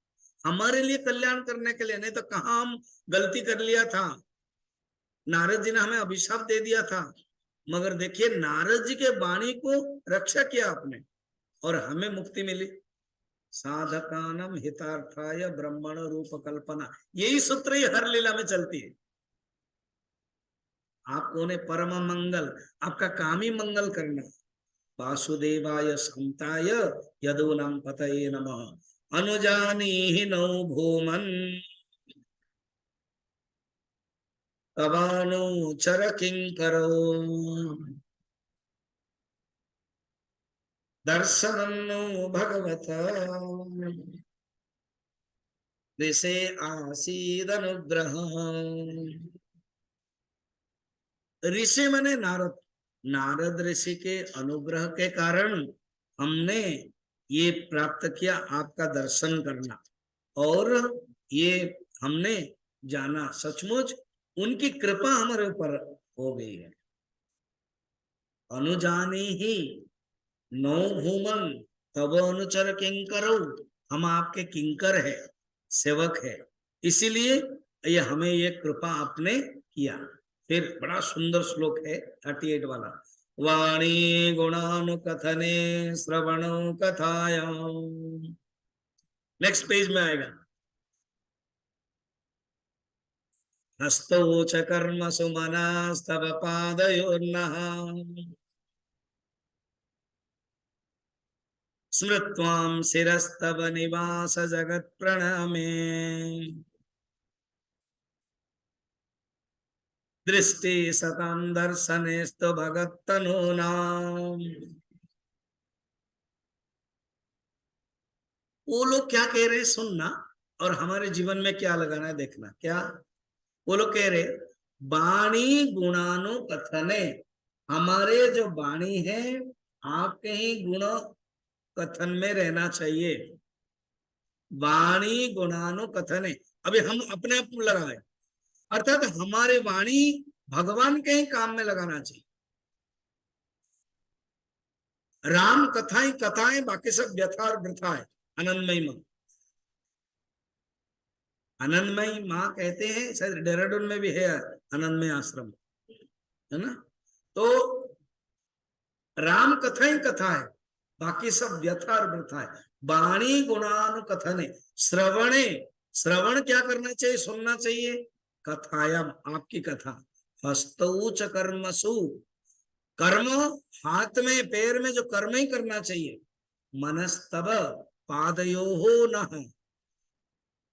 हमारे लिए कल्याण करने के लिए, नहीं तो कहां हम गलती कर लिया था। नारद जी ने हमें अभिशाप दे दिया था, मगर देखिए नारद जी के वाणी को रक्षा किया आपने और हमें मुक्ति मिली। साधकानम हितार्थाय ब्रह्मण रूप कल्पना, यही सूत्र ही हर लीला में चलती है। आपको ने परम मंगल, आपका काम ही मंगल करना। वासुदेवाय संताय यदूनां पतये नमः। अनुजानीहि नौ भूमन् तवानुचर किंकरो दर्शनन्नो भगवत ऋषे आसीदनुग्रह। ऋषि मने नारद, नारद ऋषि के अनुग्रह के कारण हमने ये प्राप्त किया, आपका दर्शन करना, और ये हमने जाना सचमुच उनकी कृपा हमारे ऊपर हो गई है। अनुजानी ही नौ भूमन तब अनुचर किंकरो, हम आपके किंकर है, सेवक है, इसीलिए ये हमें ये कृपा आपने किया। फिर बड़ा सुंदर श्लोक है 38 वाला, वाणी गुणानुकथने श्रवणो कथायाम। नेक्स्ट पेज में आएगा, हस्तौ च कर्मसु मनस्तव पादयोर्नः स्मृत्वां शिरस्तव निवास जगत प्रणमे दृष्टि सतां दर्शनेस्तु भगततनूनाम्। वो लोग क्या कह रहे हैं सुनना, और हमारे जीवन में क्या लगाना है देखना। क्या वो लोग कह रहे, वाणी गुणानुकथने, हमारे जो वाणी है आपके ही गुण कथन में रहना चाहिए। वाणी गुणानुकथने, अभी हम अपने आप लगाए, अर्थात हमारे वाणी भगवान के ही काम में लगाना चाहिए। राम कथाएं कथाएं, बाकी सब व्यथा और वृथा है। आनंदमयी माँ, आनंदमयी माँ कहते हैं, शायद देहरादून में भी है आनंदमय आश्रम, है ना। तो राम कथा ही कथा है, बाकी सब व्यथा और वृथा है। वाणी गुणानुकथने, श्रवणे, श्रवण क्या करना चाहिए, सुनना चाहिए। कथायाम, आपकी कथा। हस्तौ च कर्मसु, कर्म हाथ में पैर में जो कर्म ही करना चाहिए। मनस्तव पादयोः नः,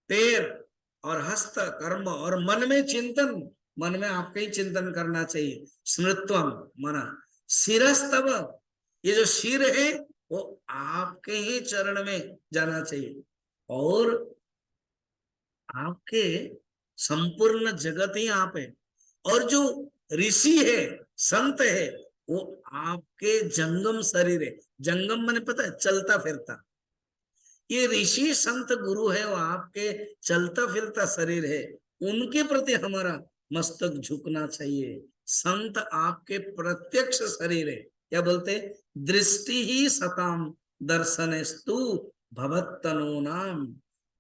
पैर और हस्त कर्म और मन में चिंतन, मन में आपके ही चिंतन करना चाहिए। स्मृत्वम मना शिरस्तव, ये जो शिर है वो आपके ही चरण में जाना चाहिए, और आपके संपूर्ण जगत ही आप है, और जो ऋषि है संत है वो आपके जंगम शरीर है। जंगम मैंने पता है चलता फिरता, ये ऋषि संत गुरु है वो आपके चलता फिरता शरीर है, उनके प्रति हमारा मस्तक झुकना चाहिए। संत आपके प्रत्यक्ष शरीर है, क्या बोलते, दृष्टि ही सताम दर्शनेस्तु भवत्तनो नाम,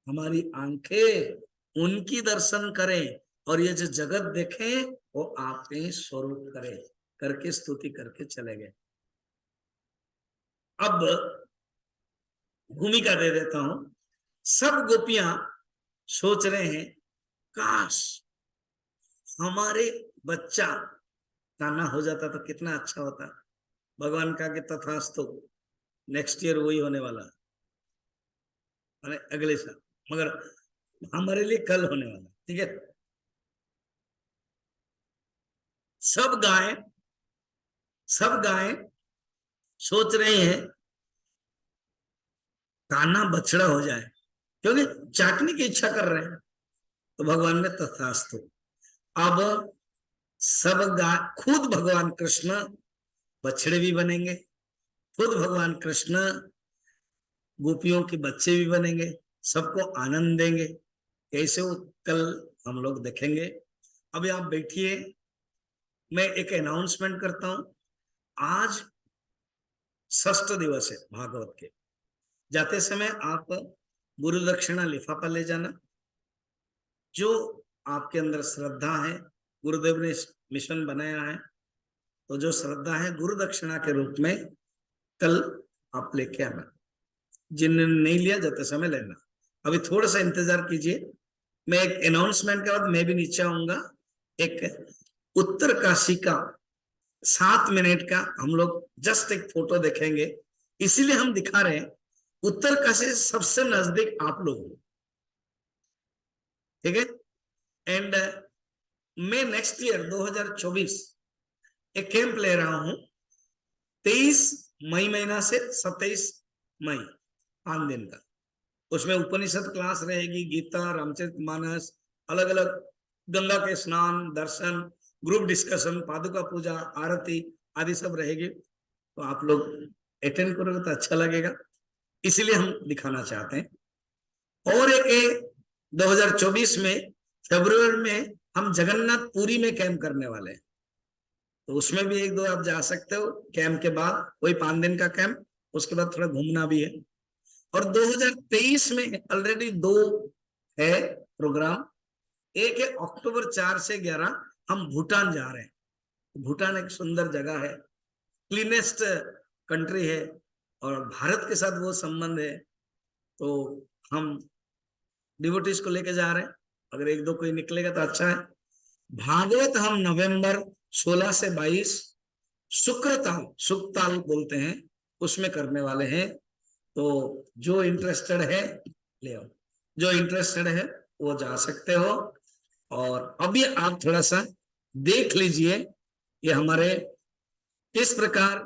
हमारी आंखें उनकी दर्शन करें और ये जो जगत देखे वो आपके स्वरूप करे, करके स्तुति करके चले गए। अब भूमिका दे देता हूं। सब गोपियां सोच रहे हैं काश हमारे बच्चा कान्हा हो जाता तो कितना अच्छा होता। भगवान का कि तथास्तु, नेक्स्ट ईयर वही होने वाला, अरे अगले साल, मगर हमारे लिए कल होने वाला, ठीक है। सब गाय सोच रहे हैं कान्हा बछड़ा हो जाए, क्योंकि चाटने की इच्छा कर रहे हैं। तो भगवान ने तथास्तु। अब सब गाय, खुद भगवान कृष्ण बछड़े भी बनेंगे, खुद भगवान कृष्ण गोपियों के बच्चे भी बनेंगे, सबको आनंद देंगे। कैसे वो कल हम लोग देखेंगे। अभी आप बैठिए, मैं एक अनाउंसमेंट करता हूं। आज षष्ठ दिवस है भागवत के। जाते समय आप गुरु दक्षिणा लिफाफा ले जाना। जो आपके अंदर श्रद्धा है, गुरुदेव ने मिशन बनाया है, तो जो श्रद्धा है गुरु दक्षिणा के रूप में कल आप लेके आना। जिन्होंने नहीं लिया जाते समय लेना। अभी थोड़ा सा इंतजार कीजिए, मैं एक अनाउंसमेंट के बाद मैं भी नीचे आऊंगा। एक उत्तर काशी का 7 मिनट का हम लोग जस्ट एक फोटो देखेंगे, इसीलिए हम दिखा रहे हैं। उत्तर काशी से सबसे नजदीक आप लोग, ठीक है। एंड मैं नेक्स्ट ईयर 2024 एक कैंप ले रहा हूं, 23 मई महीना से 27 मई, 5 दिन का। उसमें उपनिषद क्लास रहेगी, गीता, रामचरितमानस, अलग अलग गंगा के स्नान, दर्शन, ग्रुप डिस्कशन, पादुका पूजा, आरती आदि सब रहेगी। तो आप लोग अटेंड करोगे तो अच्छा लगेगा, इसीलिए हम दिखाना चाहते हैं। और एक 2024 में फरवरी में हम जगन्नाथ पुरी में कैंप करने वाले हैं, तो उसमें भी 1-2 आप जा सकते हो। कैंप के बाद वही 5 दिन का कैंप, उसके बाद थोड़ा घूमना भी है। और 2023 में ऑलरेडी 2 है प्रोग्राम। एक है अक्टूबर 4 से 11 हम भूटान जा रहे हैं। भूटान एक सुंदर जगह है, क्लीनेस्ट कंट्री है, और भारत के साथ वो संबंध है, तो हम डिवोटीज को लेके जा रहे हैं। अगर 1-2 कोई निकलेगा तो अच्छा है। भागवत हम नवंबर 16 से 22 सुखताल बोलते हैं, उसमें करने वाले हैं। तो जो इंटरेस्टेड है ले आओ, जो इंटरेस्टेड है वो जा सकते हो। और अभी आप थोड़ा सा देख लीजिए ये हमारे किस प्रकार